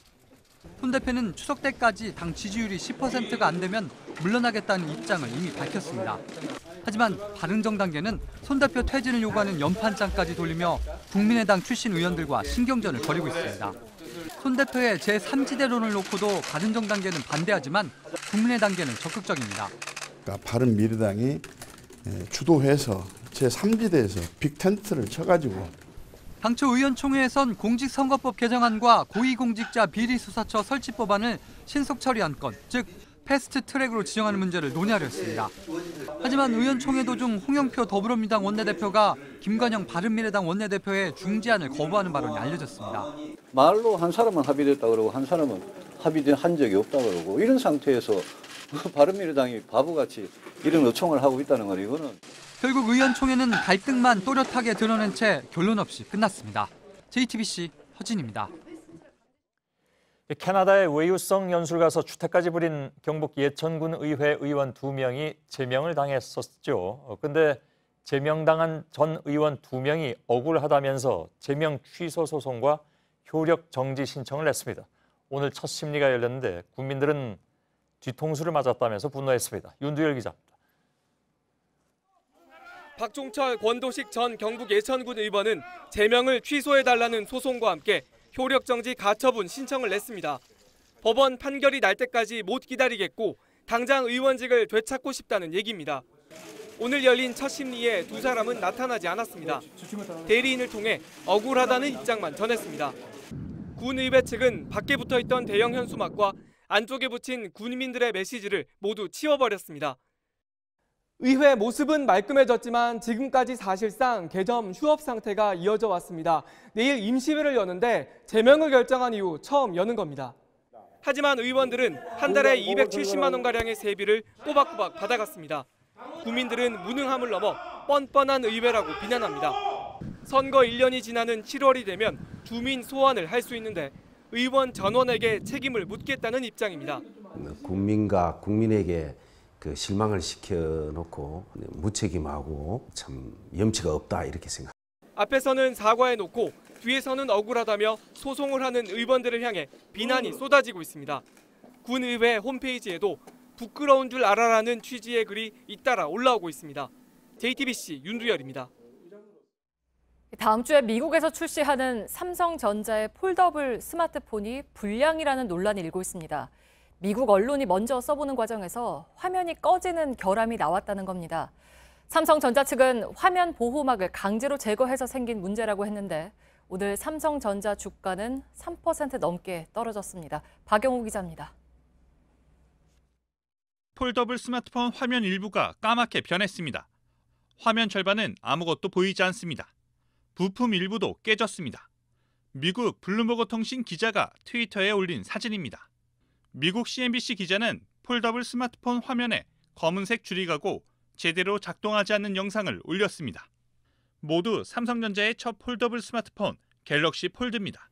손 대표는 추석 때까지 당 지지율이 10%가 안 되면 물러나겠다는 입장을 이미 밝혔습니다. 하지만 바른정당계는 손 대표 퇴진을 요구하는 연판장까지 돌리며 국민의당 출신 의원들과 신경전을 벌이고 있습니다. 손 대표의 제3지대론을 놓고도 바른정당계는 반대하지만 국민의당계는 적극적입니다. 그러니까 바른미래당이 주도해서 제3지대에서 빅텐트를 쳐가지고 당초 의원총회에선 공직선거법 개정안과 고위공직자 비리수사처 설치법안을 신속 처리한 건, 즉 패스트 트랙으로 지정하는 문제를 논의하려 했습니다. 하지만 의원총회 도중 홍영표 더불어민주당 원내대표가 김관영 바른미래당 원내대표의 중재안을 거부하는 발언이 알려졌습니다. 말로 한 사람은 합의됐다 그러고 한 사람은 합의한 적이 없다 그러고 이런 상태에서 바른미래당이 바보같이 이런 요청을 하고 있다는 건 이거는. 결국 의원총회는 갈등만 또렷하게 드러낸 채 결론 없이 끝났습니다. JTBC 허진입니다. 캐나다에 외유성 연수를 가서 추태까지 부린 경북 예천군 의회 의원 2명이 제명을 당했었죠. 근데 제명당한 전 의원 2명이 억울하다면서 제명 취소 소송과 효력 정지 신청을 냈습니다. 오늘 첫 심리가 열렸는데 국민들은 뒤통수를 맞았다면서 분노했습니다. 윤두열 기자입니다. 박종철, 권도식 전 경북 예천군 의원은 제명을 취소해달라는 소송과 함께 효력정지 가처분 신청을 냈습니다. 법원 판결이 날 때까지 못 기다리겠고 당장 의원직을 되찾고 싶다는 얘기입니다. 오늘 열린 첫 심리에 두 사람은 나타나지 않았습니다. 대리인을 통해 억울하다는 입장만 전했습니다. 군의회 측은 밖에 붙어있던 대형 현수막과 안쪽에 붙인 군민들의 메시지를 모두 치워버렸습니다. 의회 모습은 말끔해졌지만 지금까지 사실상 개점 휴업 상태가 이어져 왔습니다. 내일 임시회를 여는데 제명을 결정한 이후 처음 여는 겁니다. 하지만 의원들은 한 달에 270만 원가량의 세비를 꼬박꼬박 받아갔습니다. 국민들은 무능함을 넘어 뻔뻔한 의회라고 비난합니다. 선거 1년이 지나는 7월이 되면 주민 소환을 할 수 있는데 의원 전원에게 책임을 묻겠다는 입장입니다. 국민과 국민에게 실망을 시켜놓고 무책임하고 참 염치가 없다 이렇게 생각합니다. 앞에서는 사과해놓고 뒤에서는 억울하다며 소송을 하는 의원들을 향해 비난이 쏟아지고 있습니다. 군의회 홈페이지에도 부끄러운 줄 알아라는 취지의 글이 잇따라 올라오고 있습니다. JTBC 윤두열입니다. 다음 주에 미국에서 출시하는 삼성전자의 폴더블 스마트폰이 불량이라는 논란이 일고 있습니다. 미국 언론이 먼저 써보는 과정에서 화면이 꺼지는 결함이 나왔다는 겁니다. 삼성전자 측은 화면 보호막을 강제로 제거해서 생긴 문제라고 했는데 오늘 삼성전자 주가는 3% 넘게 떨어졌습니다. 박영우 기자입니다. 폴더블 스마트폰 화면 일부가 까맣게 변했습니다. 화면 절반은 아무것도 보이지 않습니다. 부품 일부도 깨졌습니다. 미국 블룸버그 통신 기자가 트위터에 올린 사진입니다. 미국 CNBC 기자는 폴더블 스마트폰 화면에 검은색 줄이 가고 제대로 작동하지 않는 영상을 올렸습니다. 모두 삼성전자의 첫 폴더블 스마트폰 갤럭시 폴드입니다.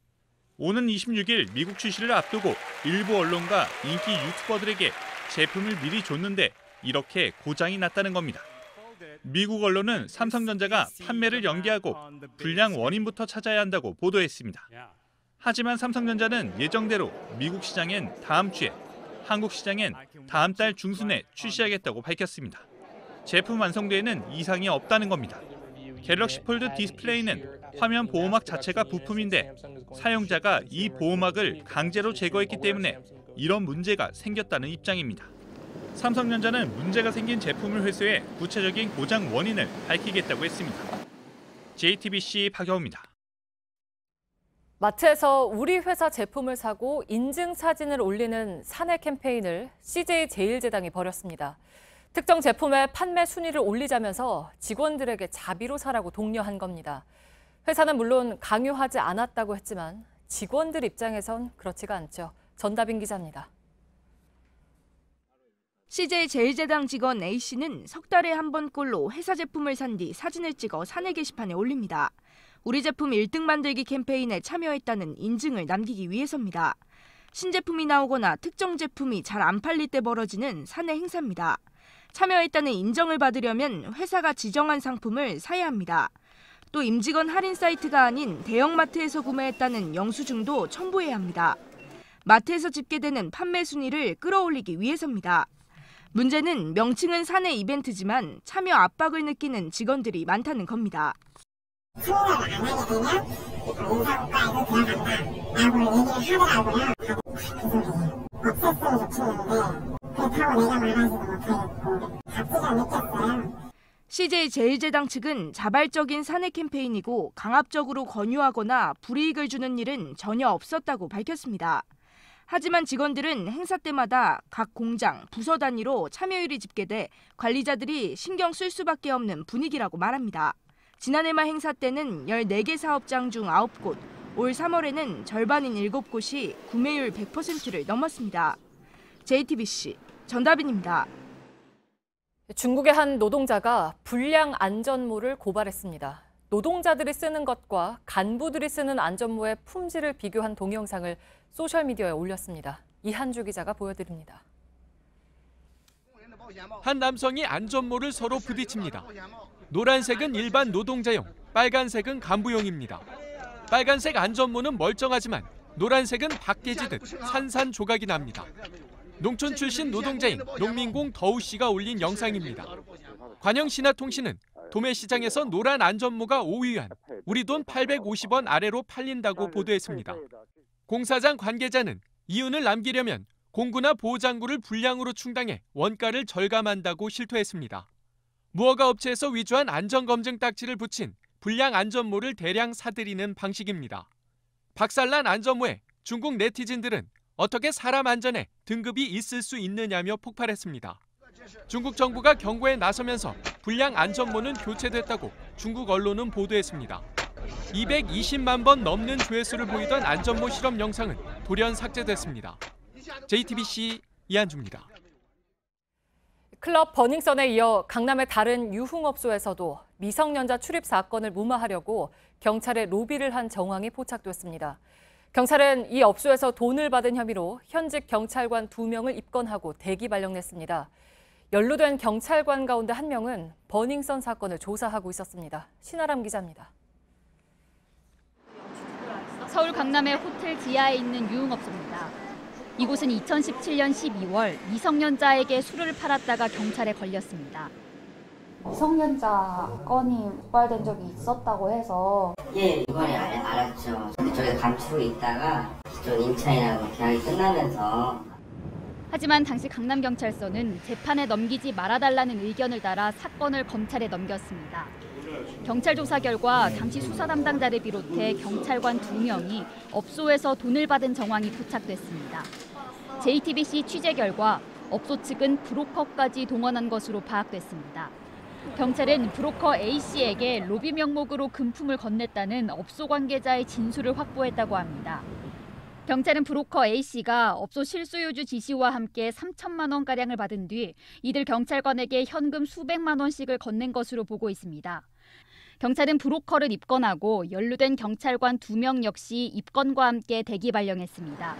오는 26일 미국 출시를 앞두고 일부 언론과 인기 유튜버들에게 제품을 미리 줬는데 이렇게 고장이 났다는 겁니다. 미국 언론은 삼성전자가 판매를 연기하고 불량 원인부터 찾아야 한다고 보도했습니다. 하지만 삼성전자는 예정대로 미국 시장엔 다음 주에, 한국 시장엔 다음 달 중순에 출시하겠다고 밝혔습니다. 제품 완성도에는 이상이 없다는 겁니다. 갤럭시 폴드 디스플레이는 화면 보호막 자체가 부품인데 사용자가 이 보호막을 강제로 제거했기 때문에 이런 문제가 생겼다는 입장입니다. 삼성전자는 문제가 생긴 제품을 회수해 구체적인 고장 원인을 밝히겠다고 했습니다. JTBC 박여우입니다. 마트에서 우리 회사 제품을 사고 인증 사진을 올리는 사내 캠페인을 CJ제일제당이 벌였습니다. 특정 제품의 판매 순위를 올리자면서 직원들에게 자비로 사라고 독려한 겁니다. 회사는 물론 강요하지 않았다고 했지만 직원들 입장에선 그렇지가 않죠. 전다빈 기자입니다. CJ제일제당 직원 A씨는 석 달에 한 번꼴로 회사 제품을 산 뒤 사진을 찍어 사내 게시판에 올립니다. 우리 제품 1등 만들기 캠페인에 참여했다는 인증을 남기기 위해서입니다. 신제품이 나오거나 특정 제품이 잘 안 팔릴 때 벌어지는 사내 행사입니다. 참여했다는 인정을 받으려면 회사가 지정한 상품을 사야 합니다. 또 임직원 할인 사이트가 아닌 대형마트에서 구매했다는 영수증도 첨부해야 합니다. 마트에서 집계되는 판매 순위를 끌어올리기 위해서입니다. 문제는 명칭은 사내 이벤트지만 참여 압박을 느끼는 직원들이 많다는 겁니다. CJ제일제당 측은 자발적인 사내 캠페인이고 강압적으로 권유하거나 불이익을 주는 일은 전혀 없었다고 밝혔습니다. 하지만 직원들은 행사 때마다 각 공장, 부서 단위로 참여율이 집계돼 관리자들이 신경 쓸 수밖에 없는 분위기라고 말합니다. 지난해 말 행사 때는 14개 사업장 중 9곳, 올 3월에는 절반인 7곳이 구매율 100%를 넘었습니다. JTBC 전다빈입니다. 중국의 한 노동자가 불량 안전모를 고발했습니다. 노동자들이 쓰는 것과 간부들이 쓰는 안전모의 품질을 비교한 동영상을 소셜미디어에 올렸습니다. 이한주 기자가 보여드립니다. 한 남성이 안전모를 서로 부딪힙니다. 노란색은 일반 노동자용, 빨간색은 간부용입니다. 빨간색 안전모는 멀쩡하지만 노란색은 박 깨지듯 산산조각이 납니다. 농촌 출신 노동자인 농민공 더우 씨가 올린 영상입니다. 관영신화통신은 도매시장에서 노란 안전모가 5위안, 우리 돈 850원 아래로 팔린다고 보도했습니다. 공사장 관계자는 이윤을 남기려면 공구나 보호장구를 불량으로 충당해 원가를 절감한다고 실토했습니다. 무허가 업체에서 위조한 안전검증 딱지를 붙인 불량 안전모를 대량 사들이는 방식입니다. 박살난 안전모에 중국 네티즌들은 어떻게 사람 안전에 등급이 있을 수 있느냐며 폭발했습니다. 중국 정부가 경고에 나서면서 불량 안전모는 교체됐다고 중국 언론은 보도했습니다. 220만 번 넘는 조회수를 보이던 안전모 실험 영상은 돌연 삭제됐습니다. JTBC 이한주입니다. 클럽 버닝썬에 이어 강남의 다른 유흥업소에서도 미성년자 출입 사건을 무마하려고 경찰에 로비를 한 정황이 포착됐습니다. 경찰은 이 업소에서 돈을 받은 혐의로 현직 경찰관 2명을 입건하고 대기 발령냈습니다. 연루된 경찰관 가운데 1명은 버닝썬 사건을 조사하고 있었습니다. 신아람 기자입니다. 서울 강남의 호텔 지하에 있는 유흥업소입니다. 이곳은 2017년 12월 미성년자에게 술을 팔았다가 경찰에 걸렸습니다. 미성년자 건이 적발된 적이 있었다고 해서 예, 이번에 알았죠. 그쪽에 감추고 있다가 이쪽 인천이라고 계약이 끝나면서 하지만 당시 강남경찰서는 재판에 넘기지 말아달라는 의견을 따라 사건을 검찰에 넘겼습니다. 경찰 조사 결과 당시 수사 담당자를 비롯해 경찰관 2명이 업소에서 돈을 받은 정황이 포착됐습니다. JTBC 취재 결과 업소 측은 브로커까지 동원한 것으로 파악됐습니다. 경찰은 브로커 A씨에게 로비 명목으로 금품을 건넸다는 업소 관계자의 진술을 확보했다고 합니다. 경찰은 브로커 A씨가 업소 실소유주 지시와 함께 3천만 원가량을 받은 뒤 이들 경찰관에게 현금 수백만 원씩을 건넨 것으로 보고 있습니다. 경찰은 브로커를 입건하고 연루된 경찰관 2명 역시 입건과 함께 대기 발령했습니다.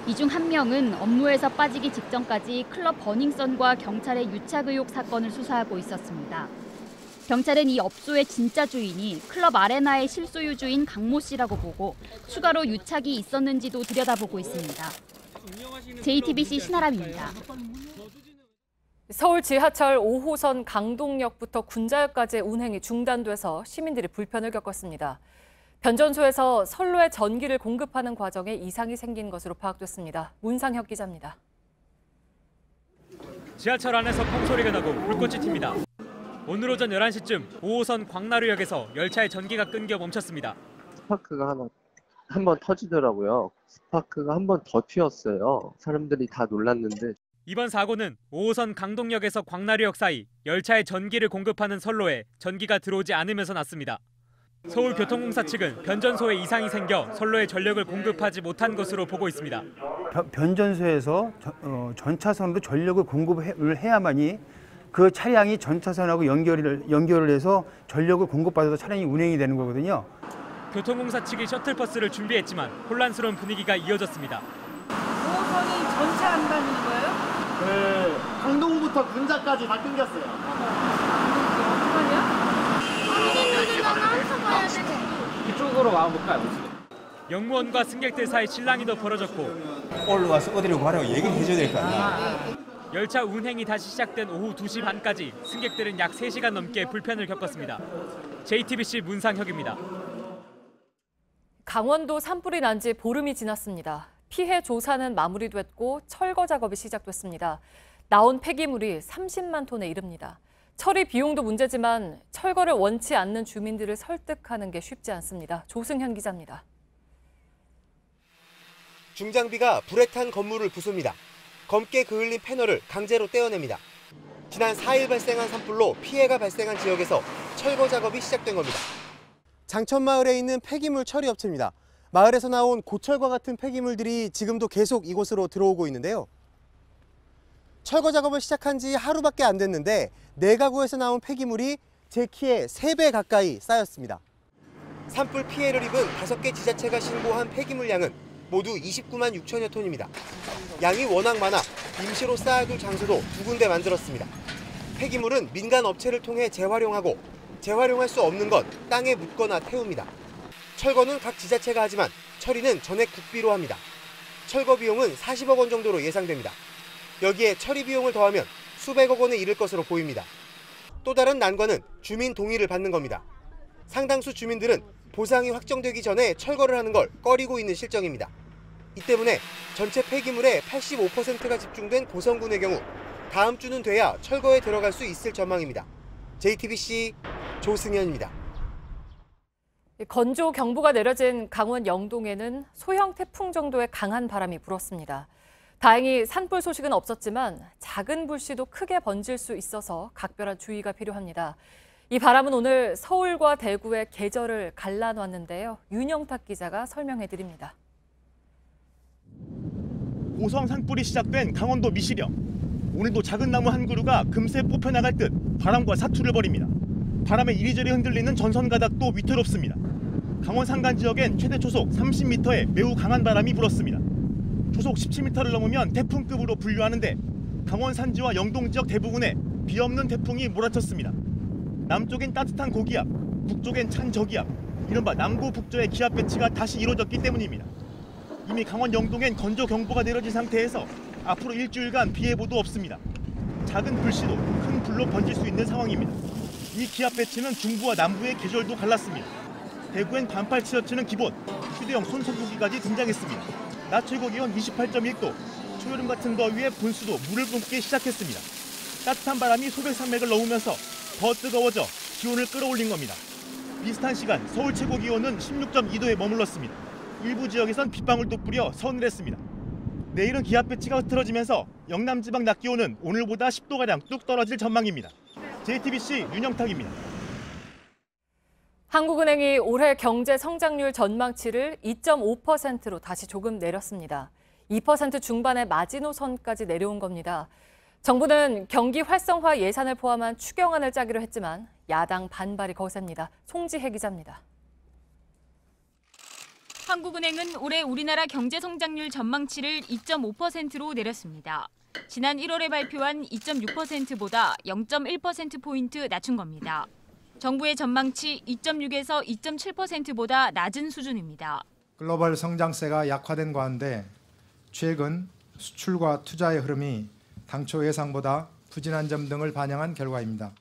이 중 한 명은 업무에서 빠지기 직전까지 클럽 버닝썬과 경찰의 유착 의혹 사건을 수사하고 있었습니다. 경찰은 이 업소의 진짜 주인이 클럽 아레나의 실소유주인 강모 씨라고 보고 추가로 유착이 있었는지도 들여다보고 있습니다. JTBC 신아람입니다. 서울 지하철 5호선 강동역부터 군자역까지의 운행이 중단돼서 시민들이 불편을 겪었습니다. 변전소에서 선로에 전기를 공급하는 과정에 이상이 생긴 것으로 파악됐습니다. 문상혁 기자입니다. 지하철 안에서 콩소리가 나고 불꽃이 튑니다. 오늘 오전 11시쯤 5호선 광나루역에서 열차의 전기가 끊겨 멈췄습니다. 스파크가 한 번 터지더라고요. 스파크가 한 번 더 튀었어요. 사람들이 다 놀랐는데. 이번 사고는 5호선 강동역에서 광나루역 사이 열차의 전기를 공급하는 선로에 전기가 들어오지 않으면서 났습니다. 서울교통공사 측은 변전소에 이상이 생겨 선로에 전력을 공급하지 못한 것으로 보고 있습니다. 변전소에서 전 차선으로 전력을 공급을 해야만이 그 차량이 전 차선하고 연결을 해서 전력을 공급받아서 차량이 운행이 되는 거거든요. 교통공사 측이 셔틀버스를 준비했지만 혼란스러운 분위기가 이어졌습니다. 5호선이 전체 안 다니는 거예요? 네, 강동부터 군자까지 다 끊겼어요. 어떡하냐? 이쪽으로 와볼까요? 영무원과 승객들 사이 실랑이 더 벌어졌고 올라와서 어디로 가라고 얘기를 해줘야 될 거 아니야. 열차 운행이 다시 시작된 오후 2시 반까지 승객들은 약 3시간 넘게 불편을 겪었습니다. JTBC 문상혁입니다. 강원도 산불이 난 지 보름이 지났습니다. 피해 조사는 마무리됐고 철거 작업이 시작됐습니다. 나온 폐기물이 30만 톤에 이릅니다. 처리 비용도 문제지만 철거를 원치 않는 주민들을 설득하는 게 쉽지 않습니다. 조승현 기자입니다. 중장비가 불에 탄 건물을 부숩니다. 검게 그을린 패널을 강제로 떼어냅니다. 지난 4일 발생한 산불로 피해가 발생한 지역에서 철거 작업이 시작된 겁니다. 장천마을에 있는 폐기물 처리 업체입니다. 마을에서 나온 고철과 같은 폐기물들이 지금도 계속 이곳으로 들어오고 있는데요. 철거 작업을 시작한 지 하루밖에 안 됐는데 4가구에서 나온 폐기물이 제 키의 3배 가까이 쌓였습니다. 산불 피해를 입은 5개 지자체가 신고한 폐기물 양은 모두 29만 6천여 톤입니다. 양이 워낙 많아 임시로 쌓아둘 장소도 2군데 만들었습니다. 폐기물은 민간 업체를 통해 재활용하고 재활용할 수 없는 건 땅에 묻거나 태웁니다. 철거는 각 지자체가 하지만 처리는 전액 국비로 합니다. 철거 비용은 40억 원 정도로 예상됩니다. 여기에 처리 비용을 더하면 수백억 원에 이를 것으로 보입니다. 또 다른 난관은 주민 동의를 받는 겁니다. 상당수 주민들은 보상이 확정되기 전에 철거를 하는 걸 꺼리고 있는 실정입니다. 이 때문에 전체 폐기물의 85%가 집중된 고성군의 경우 다음 주는 돼야 철거에 들어갈 수 있을 전망입니다. JTBC 조승현입니다. 건조 경보가 내려진 강원 영동에는 소형 태풍 정도의 강한 바람이 불었습니다. 다행히 산불 소식은 없었지만 작은 불씨도 크게 번질 수 있어서 각별한 주의가 필요합니다. 이 바람은 오늘 서울과 대구의 계절을 갈라놨는데요. 윤영탁 기자가 설명해드립니다. 고성 산불이 시작된 강원도 미시령. 오늘도 작은 나무 한 그루가 금세 뽑혀나갈 듯 바람과 사투를 벌입니다. 바람에 이리저리 흔들리는 전선 가닥도 위태롭습니다. 강원 산간 지역엔 최대 초속 30m의 매우 강한 바람이 불었습니다. 초속 17m를 넘으면 태풍급으로 분류하는데 강원 산지와 영동 지역 대부분에 비 없는 태풍이 몰아쳤습니다. 남쪽엔 따뜻한 고기압, 북쪽엔 찬 저기압, 이른바 남구 북조의 기압 배치가 다시 이루어졌기 때문입니다. 이미 강원 영동엔 건조 경보가 내려진 상태에서 앞으로 일주일간 비 예보도 없습니다. 작은 불씨도 큰 불로 번질 수 있는 상황입니다. 이 기압 배치는 중부와 남부의 계절도 갈랐습니다. 대구엔 반팔 티셔츠는 기본, 휴대용 손선풍기까지 등장했습니다. 낮 최고 기온 28.1도, 초여름 같은 더위에 분수도 물을 뿜기 시작했습니다. 따뜻한 바람이 소백산맥을 넣으면서 더 뜨거워져 기온을 끌어올린 겁니다. 비슷한 시간 서울 최고 기온은 16.2도에 머물렀습니다. 일부 지역에선 빗방울도 뿌려 서늘했습니다. 내일은 기압 배치가 흐트러지면서 영남 지방 낮 기온은 오늘보다 10도가량 뚝 떨어질 전망입니다. JTBC 윤영탁입니다. 한국은행이 올해 경제 성장률 전망치를 2.5%로 다시 조금 내렸습니다. 2% 중반의 마지노선까지 내려온 겁니다. 정부는 경기 활성화 예산을 포함한 추경안을 짜기로 했지만 야당 반발이 거셉니다. 송지혜 기자입니다. 한국은행은 올해 우리나라 경제 성장률 전망치를 2.5%로 내렸습니다. 지난 1월에 발표한 2.6%보다 0.1%포인트 낮춘 겁니다. 정부의 전망치 2.6에서 2.7%보다 낮은 수준입니다. 글로벌 성장세가 약화된 가운데 최근 수출과 투자의 흐름이 당초 예상보다 부진한 점 등을 반영한 결과입니다.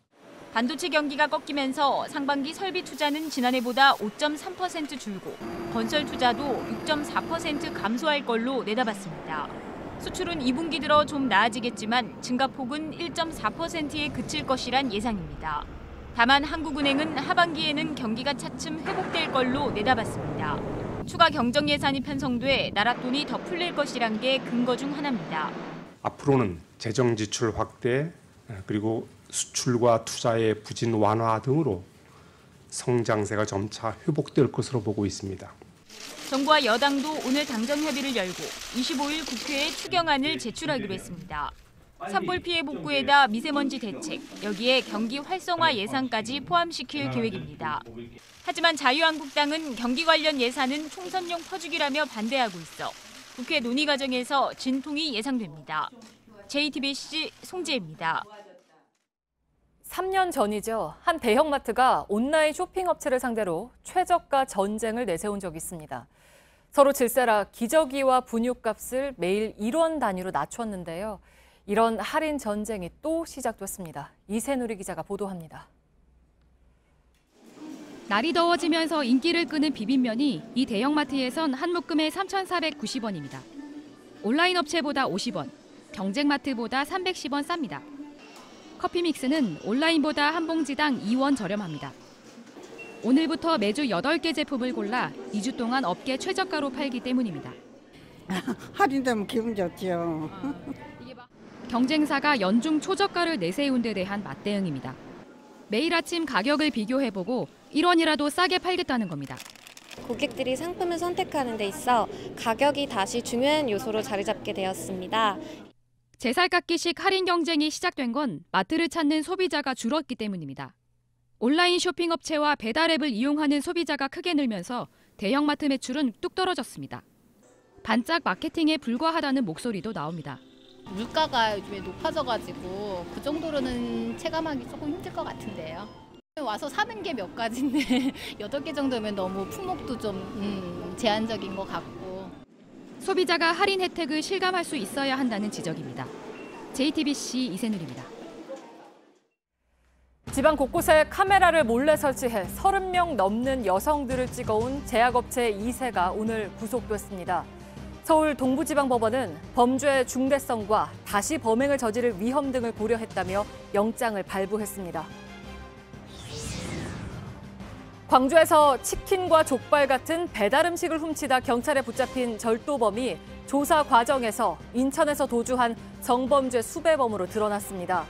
반도체 경기가 꺾이면서 상반기 설비 투자는 지난해보다 5.3% 줄고 건설 투자도 6.4% 감소할 걸로 내다봤습니다. 수출은 2분기 들어 좀 나아지겠지만 증가폭은 1.4%에 그칠 것이란 예상입니다. 다만 한국은행은 하반기에는 경기가 차츰 회복될 걸로 내다봤습니다. 추가 경정 예산이 편성돼 나라 돈이 더 풀릴 것이란 게 근거 중 하나입니다. 앞으로는 재정 지출 확대 그리고 수출과 투자의 부진 완화 등으로 성장세가 점차 회복될 것으로 보고 있습니다. 정부와 여당도 오늘 당정 협의를 열고 25일 국회에 추경안을 제출하기로 했습니다. 산불 피해 복구에다 미세먼지 대책, 여기에 경기 활성화 예산까지 포함시킬 계획입니다. 하지만 자유한국당은 경기 관련 예산은 총선용 퍼주기라며 반대하고 있어 국회 논의 과정에서 진통이 예상됩니다. JTBC 송지혜입니다. 3년 전이죠. 한 대형마트가 온라인 쇼핑업체를 상대로 최저가 전쟁을 내세운 적이 있습니다. 서로 질세라 기저귀와 분유값을 매일 1원 단위로 낮췄는데요. 이런 할인 전쟁이 또 시작됐습니다. 이세누리 기자가 보도합니다. 날이 더워지면서 인기를 끄는 비빔면이 이 대형마트에선 한 묶음에 3,490원입니다. 온라인 업체보다 50원, 경쟁마트보다 310원 쌉니다. 커피 믹스는 온라인보다 한 봉지당 2원 저렴합니다. 오늘부터 매주 8개 제품을 골라 2주 동안 업계 최저가로 팔기 때문입니다. 할인되면 기분 좋죠. 경쟁사가 연중 초저가를 내세운 데 대한 맞대응입니다. 매일 아침 가격을 비교해보고 1원이라도 싸게 팔겠다는 겁니다. 고객들이 상품을 선택하는 데 있어 가격이 다시 중요한 요소로 자리 잡게 되었습니다. 제살깎기식 할인 경쟁이 시작된 건 마트를 찾는 소비자가 줄었기 때문입니다. 온라인 쇼핑업체와 배달앱을 이용하는 소비자가 크게 늘면서 대형마트 매출은 뚝 떨어졌습니다. 반짝 마케팅에 불과하다는 목소리도 나옵니다. 물가가 요즘에 높아져가지고 그 정도로는 체감하기 조금 힘들 것 같은데요. 와서 사는 게 몇 가지인데 8개 정도면 너무 품목도 좀 제한적인 것 같고. 소비자가 할인 혜택을 실감할 수 있어야 한다는 지적입니다. JTBC 이세누리입니다. 지방 곳곳에 카메라를 몰래 설치해 30명 넘는 여성들을 찍어온 제약업체 2세가 오늘 구속됐습니다. 서울 동부지방법원은 범죄의 중대성과 다시 범행을 저지를 위험 등을 고려했다며 영장을 발부했습니다. 광주에서 치킨과 족발 같은 배달 음식을 훔치다 경찰에 붙잡힌 절도범이 조사 과정에서 인천에서 도주한 성범죄 수배범으로 드러났습니다.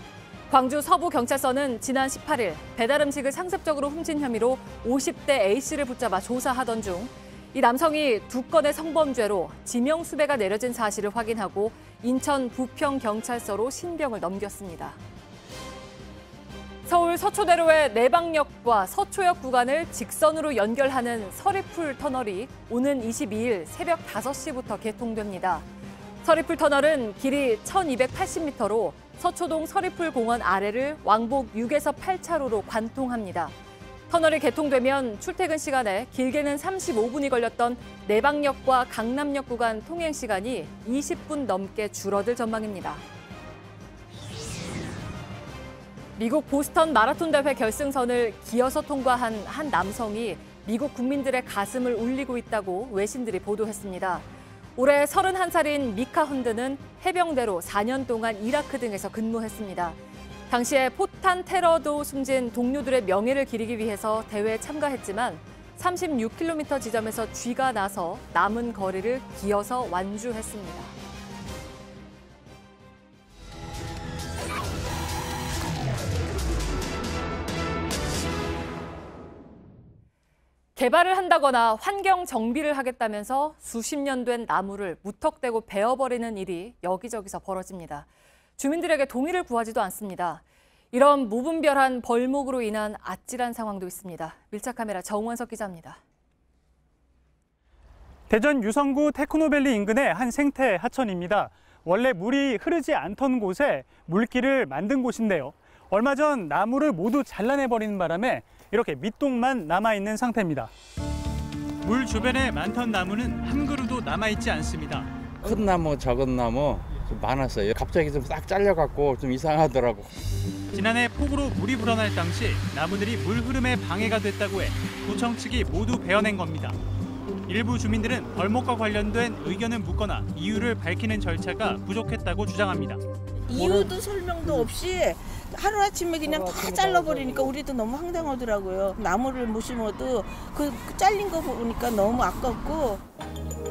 광주 서부경찰서는 지난 18일 배달 음식을 상습적으로 훔친 혐의로 50대 A씨를 붙잡아 조사하던 중 이 남성이 2건의 성범죄로 지명수배가 내려진 사실을 확인하고 인천 부평경찰서로 신병을 넘겼습니다. 서울 서초대로의 내방역과 서초역 구간을 직선으로 연결하는 서리풀 터널이 오는 22일 새벽 5시부터 개통됩니다. 서리풀 터널은 길이 1280m로 서초동 서리풀공원 아래를 왕복 6에서 8차로로 관통합니다. 터널이 개통되면 출퇴근 시간에 길게는 35분이 걸렸던 내방역과 강남역 구간 통행 시간이 20분 넘게 줄어들 전망입니다. 미국 보스턴 마라톤 대회 결승선을 기어서 통과한 한 남성이 미국 국민들의 가슴을 울리고 있다고 외신들이 보도했습니다. 올해 31살인 미카 헌드는 해병대로 4년 동안 이라크 등에서 근무했습니다. 당시에 포탄 테러도 숨진 동료들의 명예를 기리기 위해서 대회에 참가했지만 36km 지점에서 쥐가 나서 남은 거리를 기어서 완주했습니다. 개발을 한다거나 환경 정비를 하겠다면서 수십 년 된 나무를 무턱대고 베어버리는 일이 여기저기서 벌어집니다. 주민들에게 동의를 구하지도 않습니다. 이런 무분별한 벌목으로 인한 아찔한 상황도 있습니다. 밀착카메라 정원석 기자입니다. 대전 유성구 테크노밸리 인근의 한 생태 하천입니다. 원래 물이 흐르지 않던 곳에 물길을 만든 곳인데요. 얼마 전 나무를 모두 잘라내버리는 바람에 이렇게 밑동만 남아있는 상태입니다. 물 주변에 많던 나무는 한 그루도 남아있지 않습니다. 큰 나무, 작은 나무 좀 많았어요. 갑자기 좀 싹 잘려갖고 좀 이상하더라고. 지난해 폭우로 물이 불어날 당시 나무들이 물 흐름에 방해가 됐다고 해 구청 측이 모두 베어낸 겁니다. 일부 주민들은 벌목과 관련된 의견을 묻거나 이유를 밝히는 절차가 부족했다고 주장합니다. 이유도 설명도 없이 하루아침에 그냥 다 잘라버리니까 우리도 너무 황당하더라고요. 나무를 못 심어도 그 잘린 거 보니까 너무 아깝고.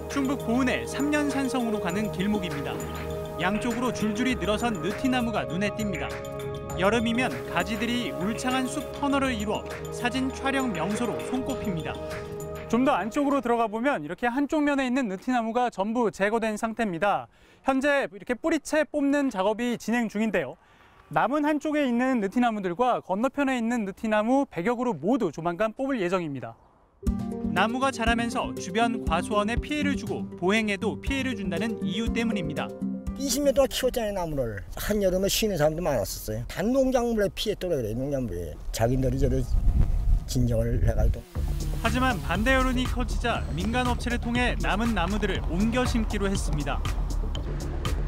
충북 보은의 3년 산성으로 가는 길목입니다. 양쪽으로 줄줄이 늘어선 느티나무가 눈에 띕니다. 여름이면 가지들이 울창한 숲 터널을 이루어 사진 촬영 명소로 손꼽힙니다. 좀 더 안쪽으로 들어가 보면 이렇게 한쪽 면에 있는 느티나무가 전부 제거된 상태입니다. 현재 이렇게 뿌리채 뽑는 작업이 진행 중인데요. 남은 한쪽에 있는 느티나무들과 건너편에 있는 느티나무 100여 그루 모두 조만간 뽑을 예정입니다. 나무가 자라면서 주변 과수원에 피해를 주고 보행에도 피해를 준다는 이유 때문입니다. 20년 동안 키웠잖아요, 나무를. 한여름에 쉬는 사람도 많았었어요. 단 농작물에 피했더라 그래요, 농작물에. 자기들이 저를 진정을 해가지고. 하지만 반대 여론이 커지자 민간 업체를 통해 남은 나무들을 옮겨 심기로 했습니다.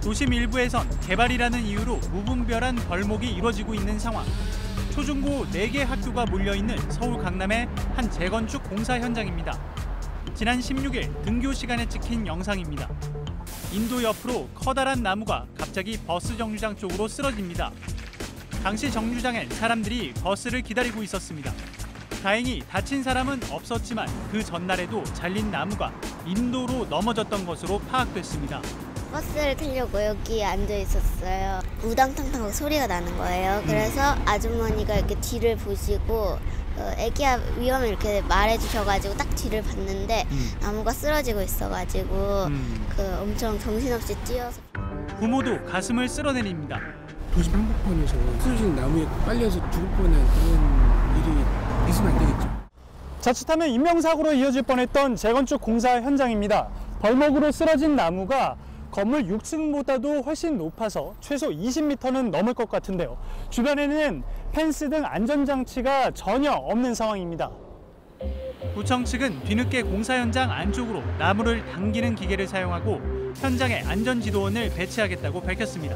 도심 일부에선 개발이라는 이유로 무분별한 벌목이 이뤄지고 있는 상황. 초중고 4개 학교가 몰려있는 서울 강남의 한 재건축 공사 현장입니다. 지난 16일 등교 시간에 찍힌 영상입니다. 인도 옆으로 커다란 나무가 갑자기 버스 정류장 쪽으로 쓰러집니다. 당시 정류장엔 사람들이 버스를 기다리고 있었습니다. 다행히 다친 사람은 없었지만 그 전날에도 잘린 나무가 인도로 넘어졌던 것으로 파악됐습니다. 버스를 타려고 여기 앉아 있었어요. 우당탕탕 소리가 나는 거예요. 그래서 아주머니가 이렇게 뒤를 보시고 애기야 위험해 이렇게 말해주셔가지고 딱 뒤를 봤는데 나무가 쓰러지고 있어가지고 엄청 정신없이 뛰어서. 부모도 가슴을 쓸어내립니다. 도심 한복판에서 쓰러진 나무에 빨려서 죽을 뻔한 그런 일이 있으면 안 되겠죠. 자칫하면 인명사고로 이어질 뻔했던 재건축 공사 현장입니다. 벌목으로 쓰러진 나무가 건물 6층보다도 훨씬 높아서 최소 20m는 넘을 것 같은데요. 주변에는 펜스 등 안전장치가 전혀 없는 상황입니다. 구청 측은 뒤늦게 공사 현장 안쪽으로 나무를 당기는 기계를 사용하고 현장에 안전지도원을 배치하겠다고 밝혔습니다.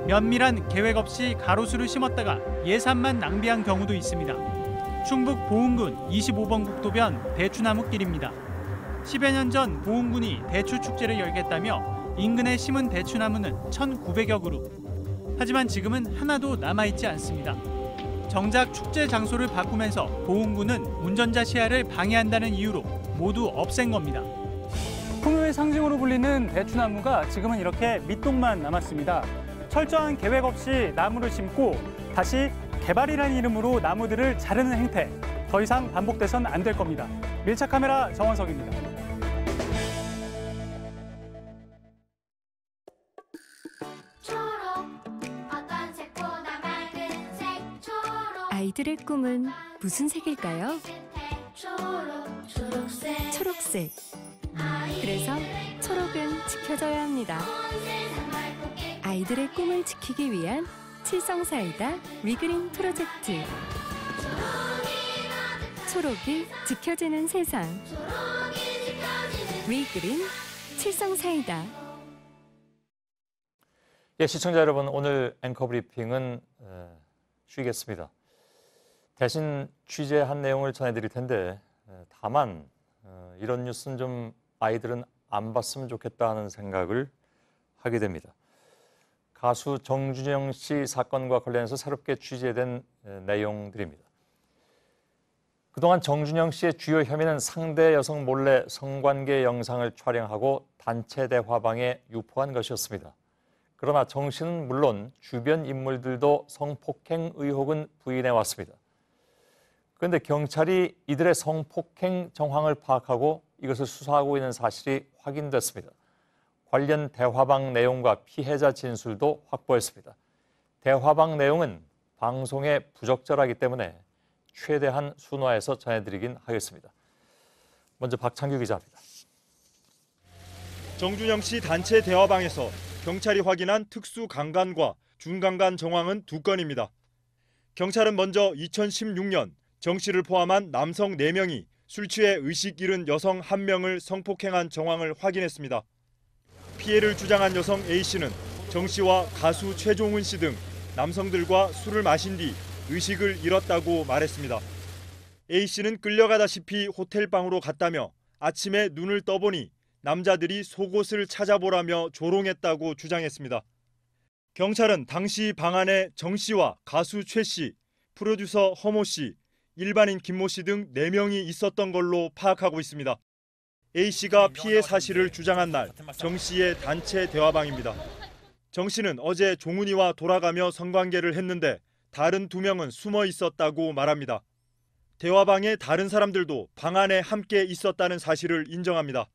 면밀한 계획 없이 가로수를 심었다가 예산만 낭비한 경우도 있습니다. 충북 보은군 25번 국도변 대추나무길입니다. 10여 년 전 보은군이 대추 축제를 열겠다며 인근에 심은 대추나무는 1,900여 그루. 하지만 지금은 하나도 남아있지 않습니다. 정작 축제 장소를 바꾸면서 보은군은 운전자 시야를 방해한다는 이유로 모두 없앤 겁니다. 풍요의 상징으로 불리는 대추나무가 지금은 이렇게 밑동만 남았습니다. 철저한 계획 없이 나무를 심고 다시 개발이라는 이름으로 나무들을 자르는 행태, 더 이상 반복돼선 안 될 겁니다. 밀착카메라 정원석입니다. 아이들의 꿈은 무슨 색일까요? 초록색. 그래서 초록은 지켜져야 합니다. 아이들의 꿈을 지키기 위한 칠성사이다 위그린 프로젝트. 초록이 지켜지는 세상. 위그린 칠성사이다. 예, 시청자 여러분, 오늘 앵커 브리핑은 쉬겠습니다. 대신 취재한 내용을 전해드릴 텐데 다만 이런 뉴스는 좀 아이들은 안 봤으면 좋겠다 하는 생각을 하게 됩니다. 가수 정준영 씨 사건과 관련해서 새롭게 취재된 내용들입니다. 그동안 정준영 씨의 주요 혐의는 상대 여성 몰래 성관계 영상을 촬영하고 단체 대화방에 유포한 것이었습니다. 그러나 정 씨는 물론 주변 인물들도 성폭행 의혹은 부인해 왔습니다. 그런데 경찰이 이들의 성폭행 정황을 파악하고 이것을 수사하고 있는 사실이 확인됐습니다. 관련 대화방 내용과 피해자 진술도 확보했습니다. 대화방 내용은 방송에 부적절하기 때문에 최대한 순화해서 전해드리긴 하겠습니다. 먼저 박창규 기자입니다. 정준영 씨 단체 대화방에서 경찰이 확인한 특수 강간과 준강간 정황은 2건입니다. 경찰은 먼저 2016년 정 씨를 포함한 남성 4명이 술 취해 의식 잃은 여성 1명을 성폭행한 정황을 확인했습니다. 피해를 주장한 여성 A 씨는 정 씨와 가수 최종훈 씨 등 남성들과 술을 마신 뒤 의식을 잃었다고 말했습니다. A 씨는 끌려가다시피 호텔방으로 갔다며 아침에 눈을 떠보니 남자들이 속옷을 찾아보라며 조롱했다고 주장했습니다. 경찰은 당시 방 안에 정 씨와 가수 최 씨, 프로듀서 허모 씨, 일반인 김모 씨 등 4명이 있었던 걸로 파악하고 있습니다. A 씨가 피해 사실을 주장한 날 정 씨의 단체 대화방입니다. 정 씨는 어제 종훈이와 돌아가며 성관계를 했는데 다른 2명은 숨어 있었다고 말합니다. 대화방의 다른 사람들도 방 안에 함께 있었다는 사실을 인정합니다.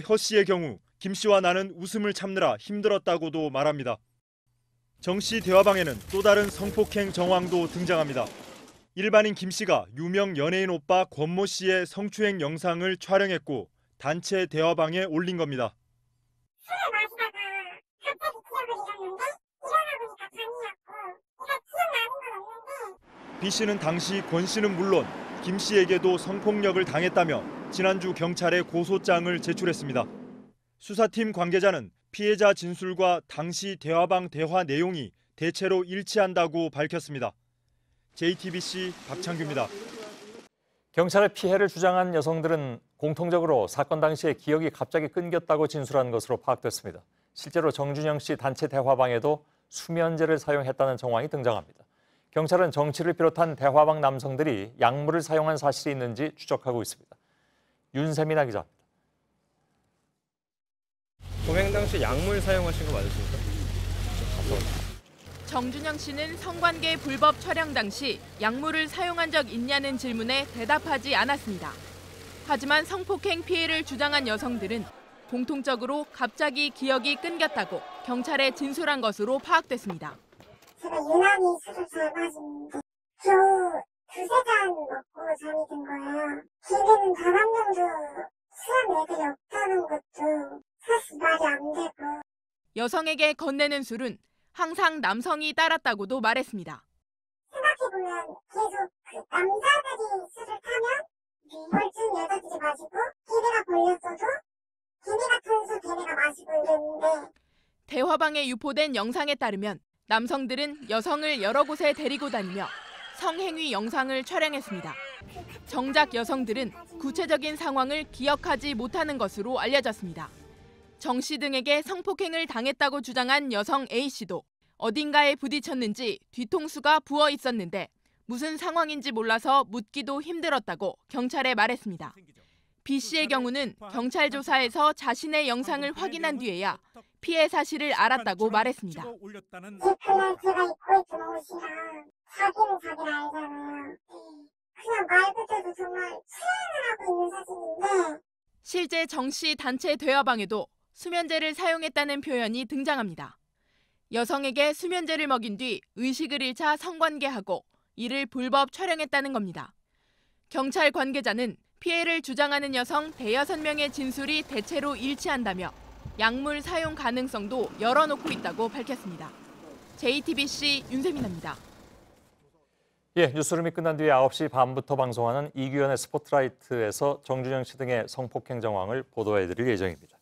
허 씨의 경우 김 씨와 나는 웃음을 참느라 힘들었다고도 말합니다. 정 씨 대화방에는 또 다른 성폭행 정황도 등장합니다. 일반인 김 씨가 유명 연예인 오빠 권모 씨의 성추행 영상을 촬영했고 단체 대화방에 올린 겁니다. B 씨는 당시 권 씨는 물론 김 씨에게도 성폭력을 당했다며 지난주 경찰에 고소장을 제출했습니다. 수사팀 관계자는 피해자 진술과 당시 대화방 대화 내용이 대체로 일치한다고 밝혔습니다. JTBC 박창규입니다. 경찰의 피해를 주장한 여성들은 공통적으로 사건 당시에 기억이 갑자기 끊겼다고 진술한 것으로 파악됐습니다. 실제로 정준영 씨 단체 대화방에도 수면제를 사용했다는 정황이 등장합니다. 경찰은 정 씨를 비롯한 대화방 남성들이 약물을 사용한 사실이 있는지 추적하고 있습니다. 윤세민아 기자입니다. 범행 당시 약물 사용하신 거 맞으십니까? 정준영 씨는 성관계 불법 촬영 당시 약물을 사용한 적 있냐는 질문에 대답하지 않았습니다. 하지만 성폭행 피해를 주장한 여성들은 공통적으로 갑자기 기억이 끊겼다고 경찰에 진술한 것으로 파악됐습니다. 제가 유난히 술을 잘 마시는데 겨우 2-3잔 먹고 잠이 든 거예요. 집에는 단 한 명도 술한 애들이 없다는 것도 사실 말이 안 되고. 여성에게 건네는 술은 항상 남성이 따랐다고도 말했습니다. 생각해보면 계속 남자들이 술을 타면 멀쩡한 여자들이 마시고 걔네가 걸렸어도 걔네 같은 술 걔네가 마시고 이랬는데 대화방에 유포된 영상에 따르면 남성들은 여성을 여러 곳에 데리고 다니며 성행위 영상을 촬영했습니다. 정작 여성들은 구체적인 상황을 기억하지 못하는 것으로 알려졌습니다. 정 씨 등에게 성폭행을 당했다고 주장한 여성 A 씨도 어딘가에 부딪혔는지 뒤통수가 부어 있었는데 무슨 상황인지 몰라서 묻기도 힘들었다고 경찰에 말했습니다. B 씨의 경우는 경찰 조사에서 자신의 영상을 확인한 뒤에야 피해 사실을 알았다고 말했습니다. 그날 제가 입고 있던 옷이랑 자기는 자기를 알잖아요. 그냥 말 그대로 정말 수행을 하고 있는 사진인데 실제 정 씨 단체 대화방에도 수면제를 사용했다는 표현이 등장합니다. 여성에게 수면제를 먹인 뒤 의식을 잃자 성관계하고 이를 불법 촬영했다는 겁니다. 경찰 관계자는 피해를 주장하는 여성 5-6명의 진술이 대체로 일치한다며 약물 사용 가능성도 열어놓고 있다고 밝혔습니다. JTBC 윤세민입니다. 예, 뉴스룸이 끝난 뒤에 9시 반부터 방송하는 이규현의 스포트라이트에서 정준영 씨 등의 성폭행 정황을 보도해드릴 예정입니다.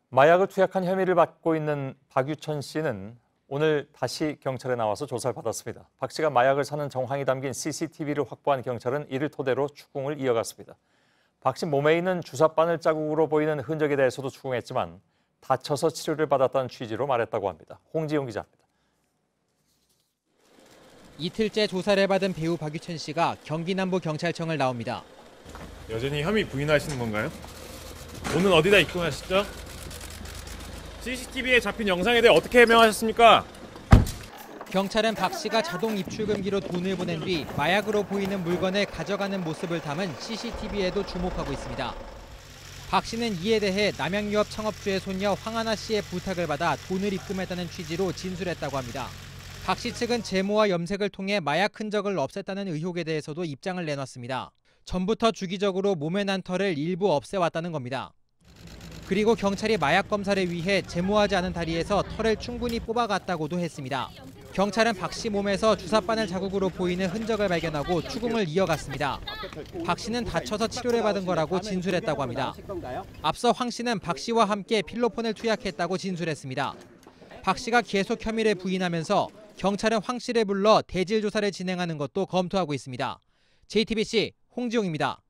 마약을 투약한 혐의를 받고 있는 박유천 씨는 오늘 다시 경찰에 나와서 조사를 받았습니다. 박 씨가 마약을 사는 정황이 담긴 CCTV를 확보한 경찰은 이를 토대로 추궁을 이어갔습니다. 박 씨 몸에 있는 주사바늘 자국으로 보이는 흔적에 대해서도 추궁했지만 다쳐서 치료를 받았다는 취지로 말했다고 합니다. 홍지용 기자입니다. 이틀째 조사를 받은 배우 박유천 씨가 경기남부경찰청을 나옵니다. 여전히 혐의 부인하시는 건가요? 돈은 어디다 입금하셨죠? CCTV에 잡힌 영상에 대해 어떻게 해명하셨습니까? 경찰은 박 씨가 자동 입출금기로 돈을 보낸 뒤 마약으로 보이는 물건을 가져가는 모습을 담은 CCTV에도 주목하고 있습니다. 박 씨는 이에 대해 남양유업 창업주의 손녀 황하나 씨의 부탁을 받아 돈을 입금했다는 취지로 진술했다고 합니다. 박 씨 측은 제모와 염색을 통해 마약 흔적을 없앴다는 의혹에 대해서도 입장을 내놨습니다. 전부터 주기적으로 몸에 난 털을 일부 없애왔다는 겁니다. 그리고 경찰이 마약 검사를 위해 제모하지 않은 다리에서 털을 충분히 뽑아갔다고도 했습니다. 경찰은 박 씨 몸에서 주사바늘 자국으로 보이는 흔적을 발견하고 추궁을 이어갔습니다. 박 씨는 다쳐서 치료를 받은 거라고 진술했다고 합니다. 앞서 황 씨는 박 씨와 함께 필로폰을 투약했다고 진술했습니다. 박 씨가 계속 혐의를 부인하면서 경찰은 황 씨를 불러 대질 조사를 진행하는 것도 검토하고 있습니다. JTBC 홍지용입니다.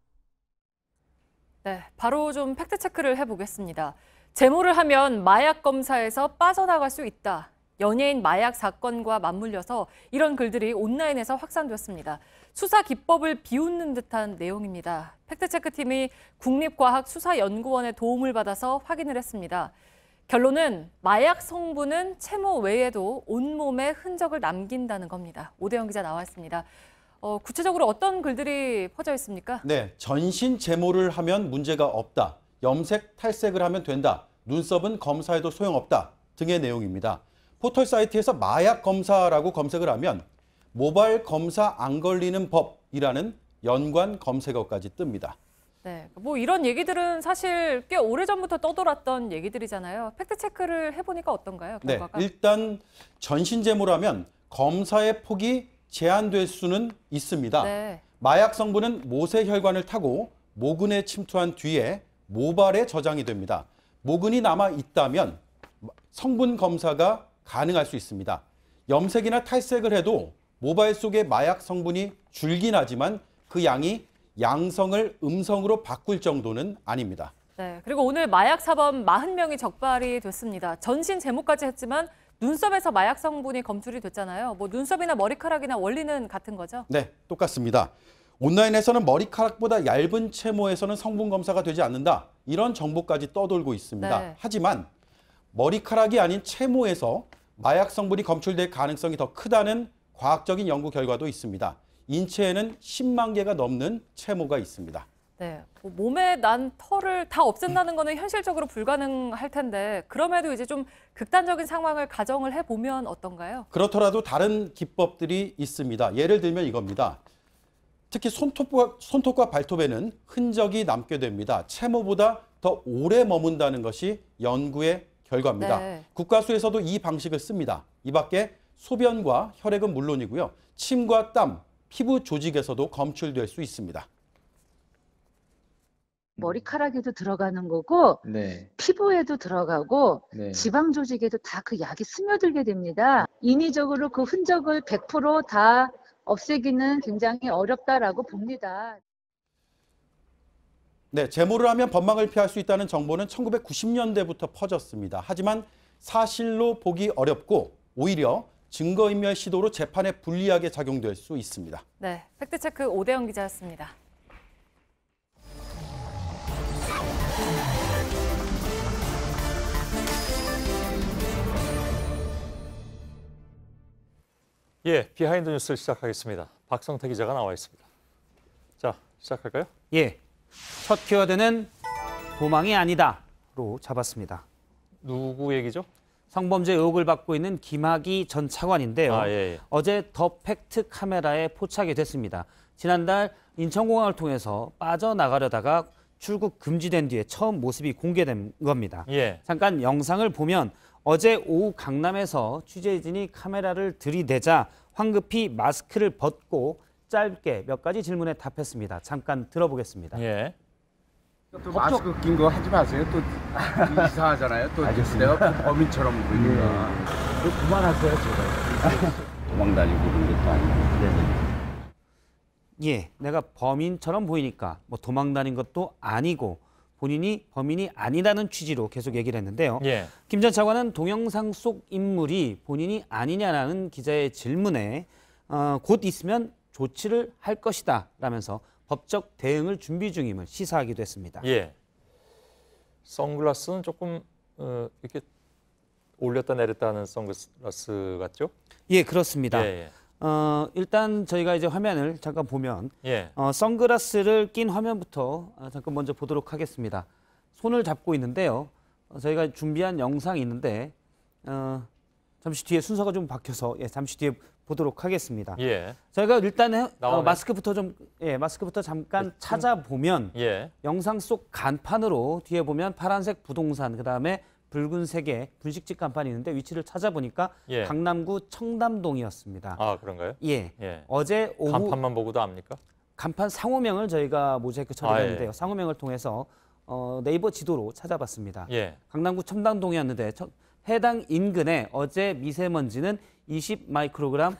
네, 바로 좀 팩트 체크를 해보겠습니다. 제모를 하면 마약 검사에서 빠져나갈 수 있다. 연예인 마약 사건과 맞물려서 이런 글들이 온라인에서 확산됐습니다. 수사 기법을 비웃는 듯한 내용입니다. 팩트체크팀이 국립과학수사연구원의 도움을 받아서 확인을 했습니다. 결론은 마약 성분은 채모 외에도 온몸에 흔적을 남긴다는 겁니다. 오대영 기자 나와 있습니다. 구체적으로 어떤 글들이 퍼져 있습니까? 네, 전신 제모를 하면 문제가 없다. 염색, 탈색을 하면 된다. 눈썹은 검사해도 소용없다. 등의 내용입니다. 포털 사이트에서 마약 검사라고 검색을 하면 모바일 검사 안 걸리는 법이라는 연관 검색어까지 뜹니다. 네, 뭐 이런 얘기들은 사실 꽤 오래전부터 떠돌았던 얘기들이잖아요. 팩트 체크를 해보니까 어떤가요? 결과가? 네, 일단 전신 제모라면 검사의 폭이 제한될 수는 있습니다. 네. 마약 성분은 모세혈관을 타고 모근에 침투한 뒤에 모발에 저장이 됩니다. 모근이 남아 있다면 성분 검사가 가능할 수 있습니다. 염색이나 탈색을 해도 모발 속의 마약 성분이 줄긴 하지만 그 양이 양성을 음성으로 바꿀 정도는 아닙니다. 네, 그리고 오늘 마약 사범 40명이 적발이 됐습니다. 전신 제모까지 했지만 눈썹에서 마약 성분이 검출이 됐잖아요. 뭐 눈썹이나 머리카락이나 원리는 같은 거죠? 네, 똑같습니다. 온라인에서는 머리카락보다 얇은 채모에서는 성분 검사가 되지 않는다. 이런 정보까지 떠돌고 있습니다. 네. 하지만 머리카락이 아닌 채모에서 마약 성분이 검출될 가능성이 더 크다는 과학적인 연구 결과도 있습니다. 인체에는 10만 개가 넘는 채모가 있습니다. 네, 몸에 난 털을 다 없앤다는 거는 현실적으로 불가능할 텐데 그럼에도 이제 좀 극단적인 상황을 가정을 해보면 어떤가요? 그렇더라도 다른 기법들이 있습니다. 예를 들면 이겁니다. 특히 손톱과 발톱에는 흔적이 남게 됩니다. 채모보다 더 오래 머문다는 것이 연구의 결과입니다. 네. 국가수에서도 이 방식을 씁니다. 이 밖에 소변과 혈액은 물론이고요. 침과 땀, 피부 조직에서도 검출될 수 있습니다. 머리카락에도 들어가는 거고 피부에도 들어가고 지방 조직에도 다 그 약이 스며들게 됩니다. 인위적으로 그 흔적을 100% 다 없애기는 굉장히 어렵다라고 봅니다. 네, 제모를 하면 법망을 피할 수 있다는 정보는 1990년대부터 퍼졌습니다. 하지만 사실로 보기 어렵고 오히려 증거인멸 시도로 재판에 불리하게 작용될 수 있습니다. 네, 팩트체크 오대영 기자였습니다. 예, 비하인드 뉴스를 시작하겠습니다. 박성태 기자가 나와 있습니다. 자, 시작할까요? 예, 첫 키워드는 도망이 아니다로 잡았습니다. 누구 얘기죠? 성범죄 의혹을 받고 있는 김학의 전 차관인데요. 예. 어제 더 팩트 카메라에 포착이 됐습니다. 지난달 인천공항을 통해서 빠져나가려다가 출국 금지된 뒤에 처음 모습이 공개된 겁니다. 예. 잠깐 영상을 보면 어제 오후 강남에서 취재진이 카메라를 들이대자 황급히 마스크를 벗고 짧게 몇 가지 질문에 답했습니다. 잠깐 들어보겠습니다. 예. 또 마스크 낀 거 하지 마세요. 또 이상하잖아요. 또 알겠습니다. 내가 범인처럼 보이니까. 그만하세요, 제가. 도망 다니고 그런 것도 아니고. 예, 내가 범인처럼 보이니까 뭐 도망 다닌 것도 아니고 본인이 범인이 아니라는 취지로 계속 얘기를 했는데요. 예. 김 전 차관은 동영상 속 인물이 본인이 아니냐라는 기자의 질문에 곧 있으면 조치를 할 것이다 라면서 법적 대응을 준비 중임을 시사하기도 했습니다. 예. 선글라스는 조금 이렇게 올렸다 내렸다 하는 선글라스 같죠? 예, 그렇습니다. 예, 예. 일단 저희가 이제 화면을 잠깐 보면 예. 선글라스를 낀 화면부터 잠깐 먼저 보도록 하겠습니다. 손을 잡고 있는데요. 저희가 준비한 영상이 있는데 잠시 뒤에 순서가 좀 바뀌어서 잠시 뒤에 보도록 하겠습니다. 예. 저희가 일단 마스크부터 잠깐 찾아보면 영상 속 간판으로 뒤에 보면 파란색 부동산 그다음에 붉은색의 분식집 간판이 있는데 위치를 찾아보니까 강남구 청담동이었습니다. 아, 그런가요? 예. 어제 오후 간판만 보고도 압니까? 간판 상호명을 저희가 모자이크 처리했는데요. 예. 상호명을 통해서 네이버 지도로 찾아봤습니다. 예. 강남구 청담동이었는데 해당 인근에 어제 미세먼지는 20 마이크로그램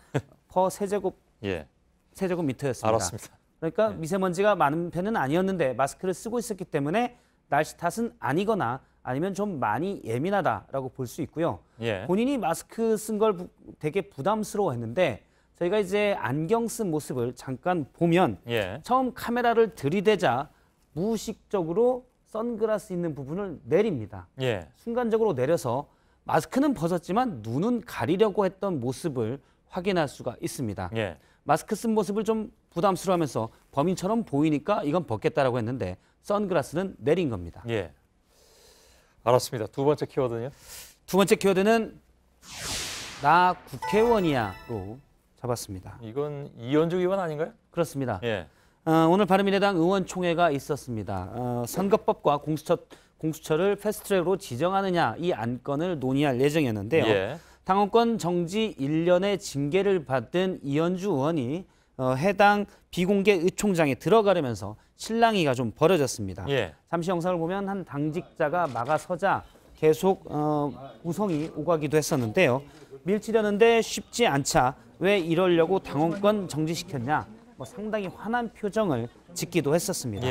퍼 세제곱미터였습니다. 알았습니다. 그러니까 미세먼지가 많은 편은 아니었는데 마스크를 쓰고 있었기 때문에 날씨 탓은 아니거나 아니면 좀 많이 예민하다라고 볼 수 있고요. 본인이 마스크 쓴 걸 되게 부담스러워했는데 저희가 이제 안경 쓴 모습을 잠깐 보면 처음 카메라를 들이대자 무의식적으로 선글라스 있는 부분을 내립니다. 순간적으로 내려서 마스크는 벗었지만 눈은 가리려고 했던 모습을 확인할 수가 있습니다. 마스크 쓴 모습을 좀 부담스러워하면서 범인처럼 보이니까 이건 벗겠다라고 했는데 선글라스는 내린 겁니다. 알았습니다. 두 번째 키워드는요? 두 번째 키워드는 나 국회의원이야로 잡았습니다. 이건 이현주 의원 아닌가요? 그렇습니다. 오늘 바른미래당 의원총회가 있었습니다. 선거법과 공수처를 패스트트랙으로 지정하느냐 이 안건을 논의할 예정이었는데요. 당원권 정지 1년의 징계를 받은 이현주 의원이 해당 비공개 의총장에 들어가려면서 실랑이가 좀 벌어졌습니다. 잠시 영상을 보면 한 당직자가 막아서자 계속 우성이 오가기도 했었는데요. 밀치려는데 쉽지 않자 왜 이러려고 당원권 정지시켰냐 상당히 화난 표정을 짓기도 했었습니다.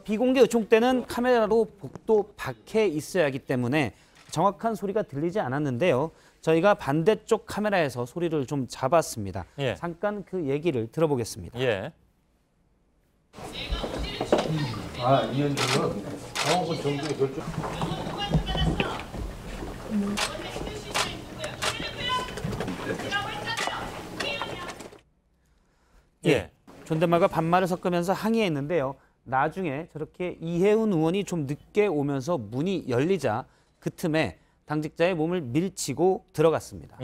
비공개 의총 때는 카메라로 복도 밖에 있어야 하기 때문에 정확한 소리가 들리지 않았는데요. 저희가 반대쪽 카메라에서 소리를 좀 잡았습니다. 잠깐 그 얘기를 들어보겠습니다. 이현주는 당원권 정지에 결정. 존댓말과 반말을 섞으면서 항의했는데요. 나중에 저렇게 이혜훈 의원이 좀 늦게 오면서 문이 열리자 그 틈에 당직자의 몸을 밀치고 들어갔습니다.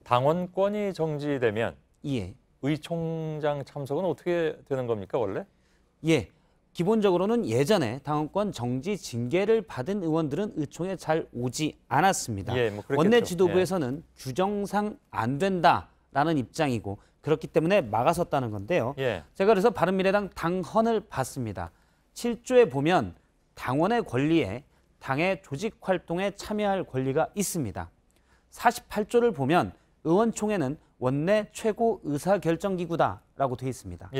당원권이 정지되면 의총장 참석은 어떻게 되는 겁니까 원래? 기본적으로는 예전에 당원권 정지 징계를 받은 의원들은 의총에 잘 오지 않았습니다. 원내 지도부에서는 규정상 안 된다라는 입장이고 그렇기 때문에 막아섰다는 건데요. 제가 그래서 바른미래당 당헌을 봤습니다. 7조에 보면 당원의 권리에 당의 조직 활동에 참여할 권리가 있습니다. 48조를 보면 의원총회는 원내 최고 의사결정기구다라고 되어 있습니다.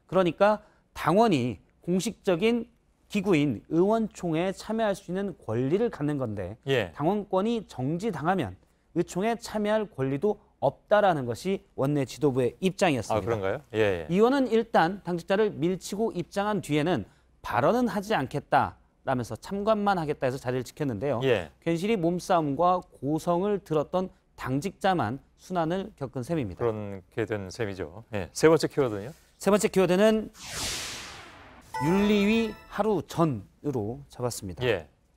그러니까 당원이 공식적인 기구인 의원총회에 참여할 수 있는 권리를 갖는 건데 당원권이 정지당하면 의총에 참여할 권리도 없다라는 것이 원내 지도부의 입장이었습니다. 아, 그런가요? 이 의원은 일단 당직자를 밀치고 입장한 뒤에는 발언은 하지 않겠다라면서 참관만 하겠다 해서 자리를 지켰는데요. 괜시리 몸싸움과 고성을 들었던 당직자만 순환을 겪은 셈입니다. 그렇게 된 셈이죠. 세 번째 키워드는요? 세 번째 키워드는 윤리위 하루 전으로 잡았습니다.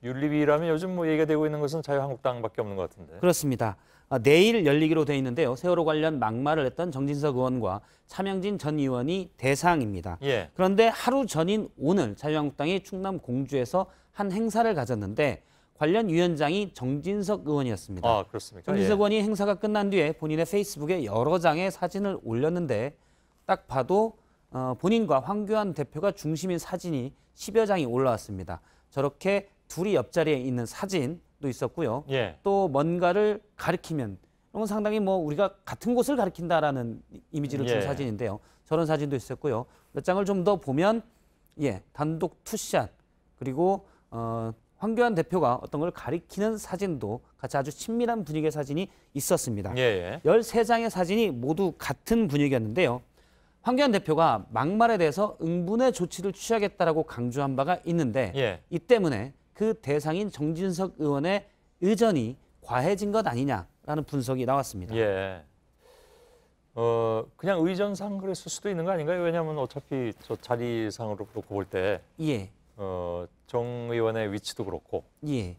윤리위라면 요즘 뭐 얘기가 되고 있는 것은 자유한국당밖에 없는 것 같은데. 그렇습니다. 내일 열리기로 돼 있는데요. 세월호 관련 막말을 했던 정진석 의원과 차명진 전 의원이 대상입니다. 그런데 하루 전인 오늘 자유한국당이 충남 공주에서 한 행사를 가졌는데 관련 위원장이 정진석 의원이었습니다. 아, 그렇습니까? 정진석 의원이 행사가 끝난 뒤에 본인의 페이스북에 여러 장의 사진을 올렸는데 딱 봐도 본인과 황교안 대표가 중심인 사진이 10여 장이 올라왔습니다. 저렇게 둘이 옆자리에 있는 사진도 있었고요. 또 뭔가를 가리키면 이건 상당히 뭐 우리가 같은 곳을 가리킨다라는 이미지를 준 사진인데요. 저런 사진도 있었고요. 몇 장을 좀 더 보면 단독 투샷 그리고 황교안 대표가 어떤 걸 가리키는 사진도 같이 아주 친밀한 분위기의 사진이 있었습니다. 13장의 사진이 모두 같은 분위기였는데요. 황교안 대표가 막말에 대해서 응분의 조치를 취하겠다라고 강조한 바가 있는데 이 때문에 그 대상인 정진석 의원의 의전이 과해진 것 아니냐라는 분석이 나왔습니다. 예. 그냥 의전상 그랬을 수도 있는 거 아닌가요? 왜냐하면 어차피 저 자리상으로 놓고 볼 때, 예. 정 의원의 위치도 그렇고, 예.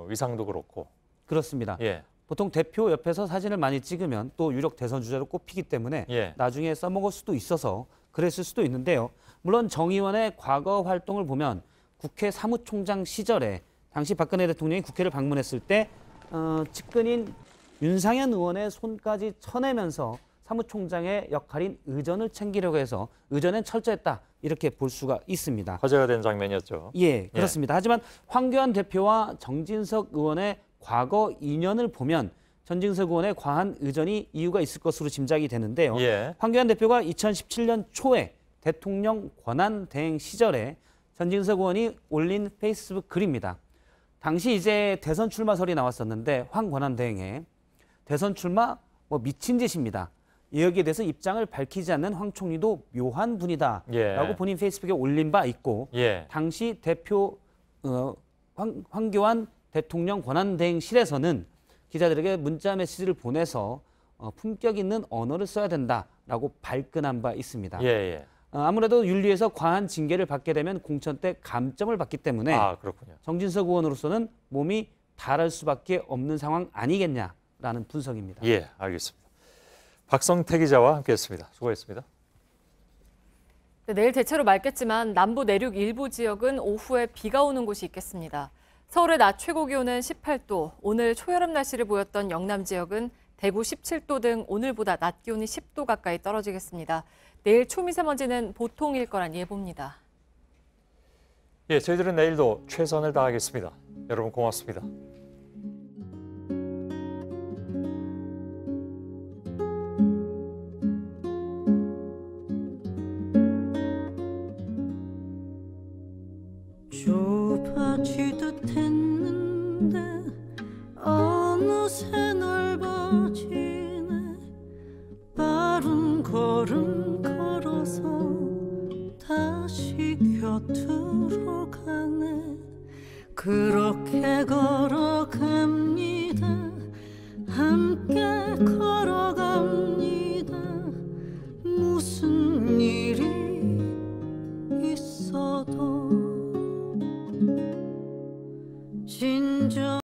위상도 그렇고. 그렇습니다. 예. 보통 대표 옆에서 사진을 많이 찍으면 또 유력 대선 주자로 꼽히기 때문에 예. 나중에 써먹을 수도 있어서 그랬을 수도 있는데요. 물론 정 의원의 과거 활동을 보면 국회 사무총장 시절에 당시 박근혜 대통령이 국회를 방문했을 때 측근인 윤상현 의원의 손까지 쳐내면서 사무총장의 역할인 의전을 챙기려고 해서 의전엔 철저했다 이렇게 볼 수가 있습니다. 화제가 된 장면이었죠. 예, 그렇습니다. 하지만 황교안 대표와 정진석 의원의 과거 인연을 보면 전진석 의원의 과한 의전이 이유가 있을 것으로 짐작이 되는데요. 예. 황교안 대표가 2017년 초에 대통령 권한 대행 시절에 전진석 의원이 올린 페이스북 글입니다. 당시 이제 대선 출마설이 나왔었는데 황 권한 대행에 대선 출마 미친 짓입니다. 여기에 대해서 입장을 밝히지 않는 황 총리도 묘한 분이다 라고 본인 페이스북에 올린 바 있고 당시 대표 황교안 대통령 권한대행실에서는 기자들에게 문자 메시지를 보내서 품격 있는 언어를 써야 된다라고 발끈한 바 있습니다. 아무래도 윤리에서 과한 징계를 받게 되면 공천 때 감점을 받기 때문에 그렇군요. 정진석 의원으로서는 몸이 달할 수밖에 없는 상황 아니겠냐라는 분석입니다. 예, 알겠습니다. 박성태 기자와 함께했습니다. 수고했습니다. 네, 내일 대체로 맑겠지만 남부 내륙 일부 지역은 오후에 비가 오는 곳이 있겠습니다. 서울의 낮 최고 기온은 18도, 오늘 초여름 날씨를 보였던 영남 지역은 대구 17도 등 오늘보다 낮 기온이 10도 가까이 떨어지겠습니다. 내일 초미세먼지는 보통일 거란 예보입니다. 예, 저희들은 내일도 최선을 다하겠습니다. 여러분 고맙습니다. 좁아지듯 했는데 어느새 넓어지네. 빠른 걸음 걸어서 다시 곁으로 가네. 그렇게 걸어갑니다. 함께 걸어갑니다. 무슨 일이 있어도 진정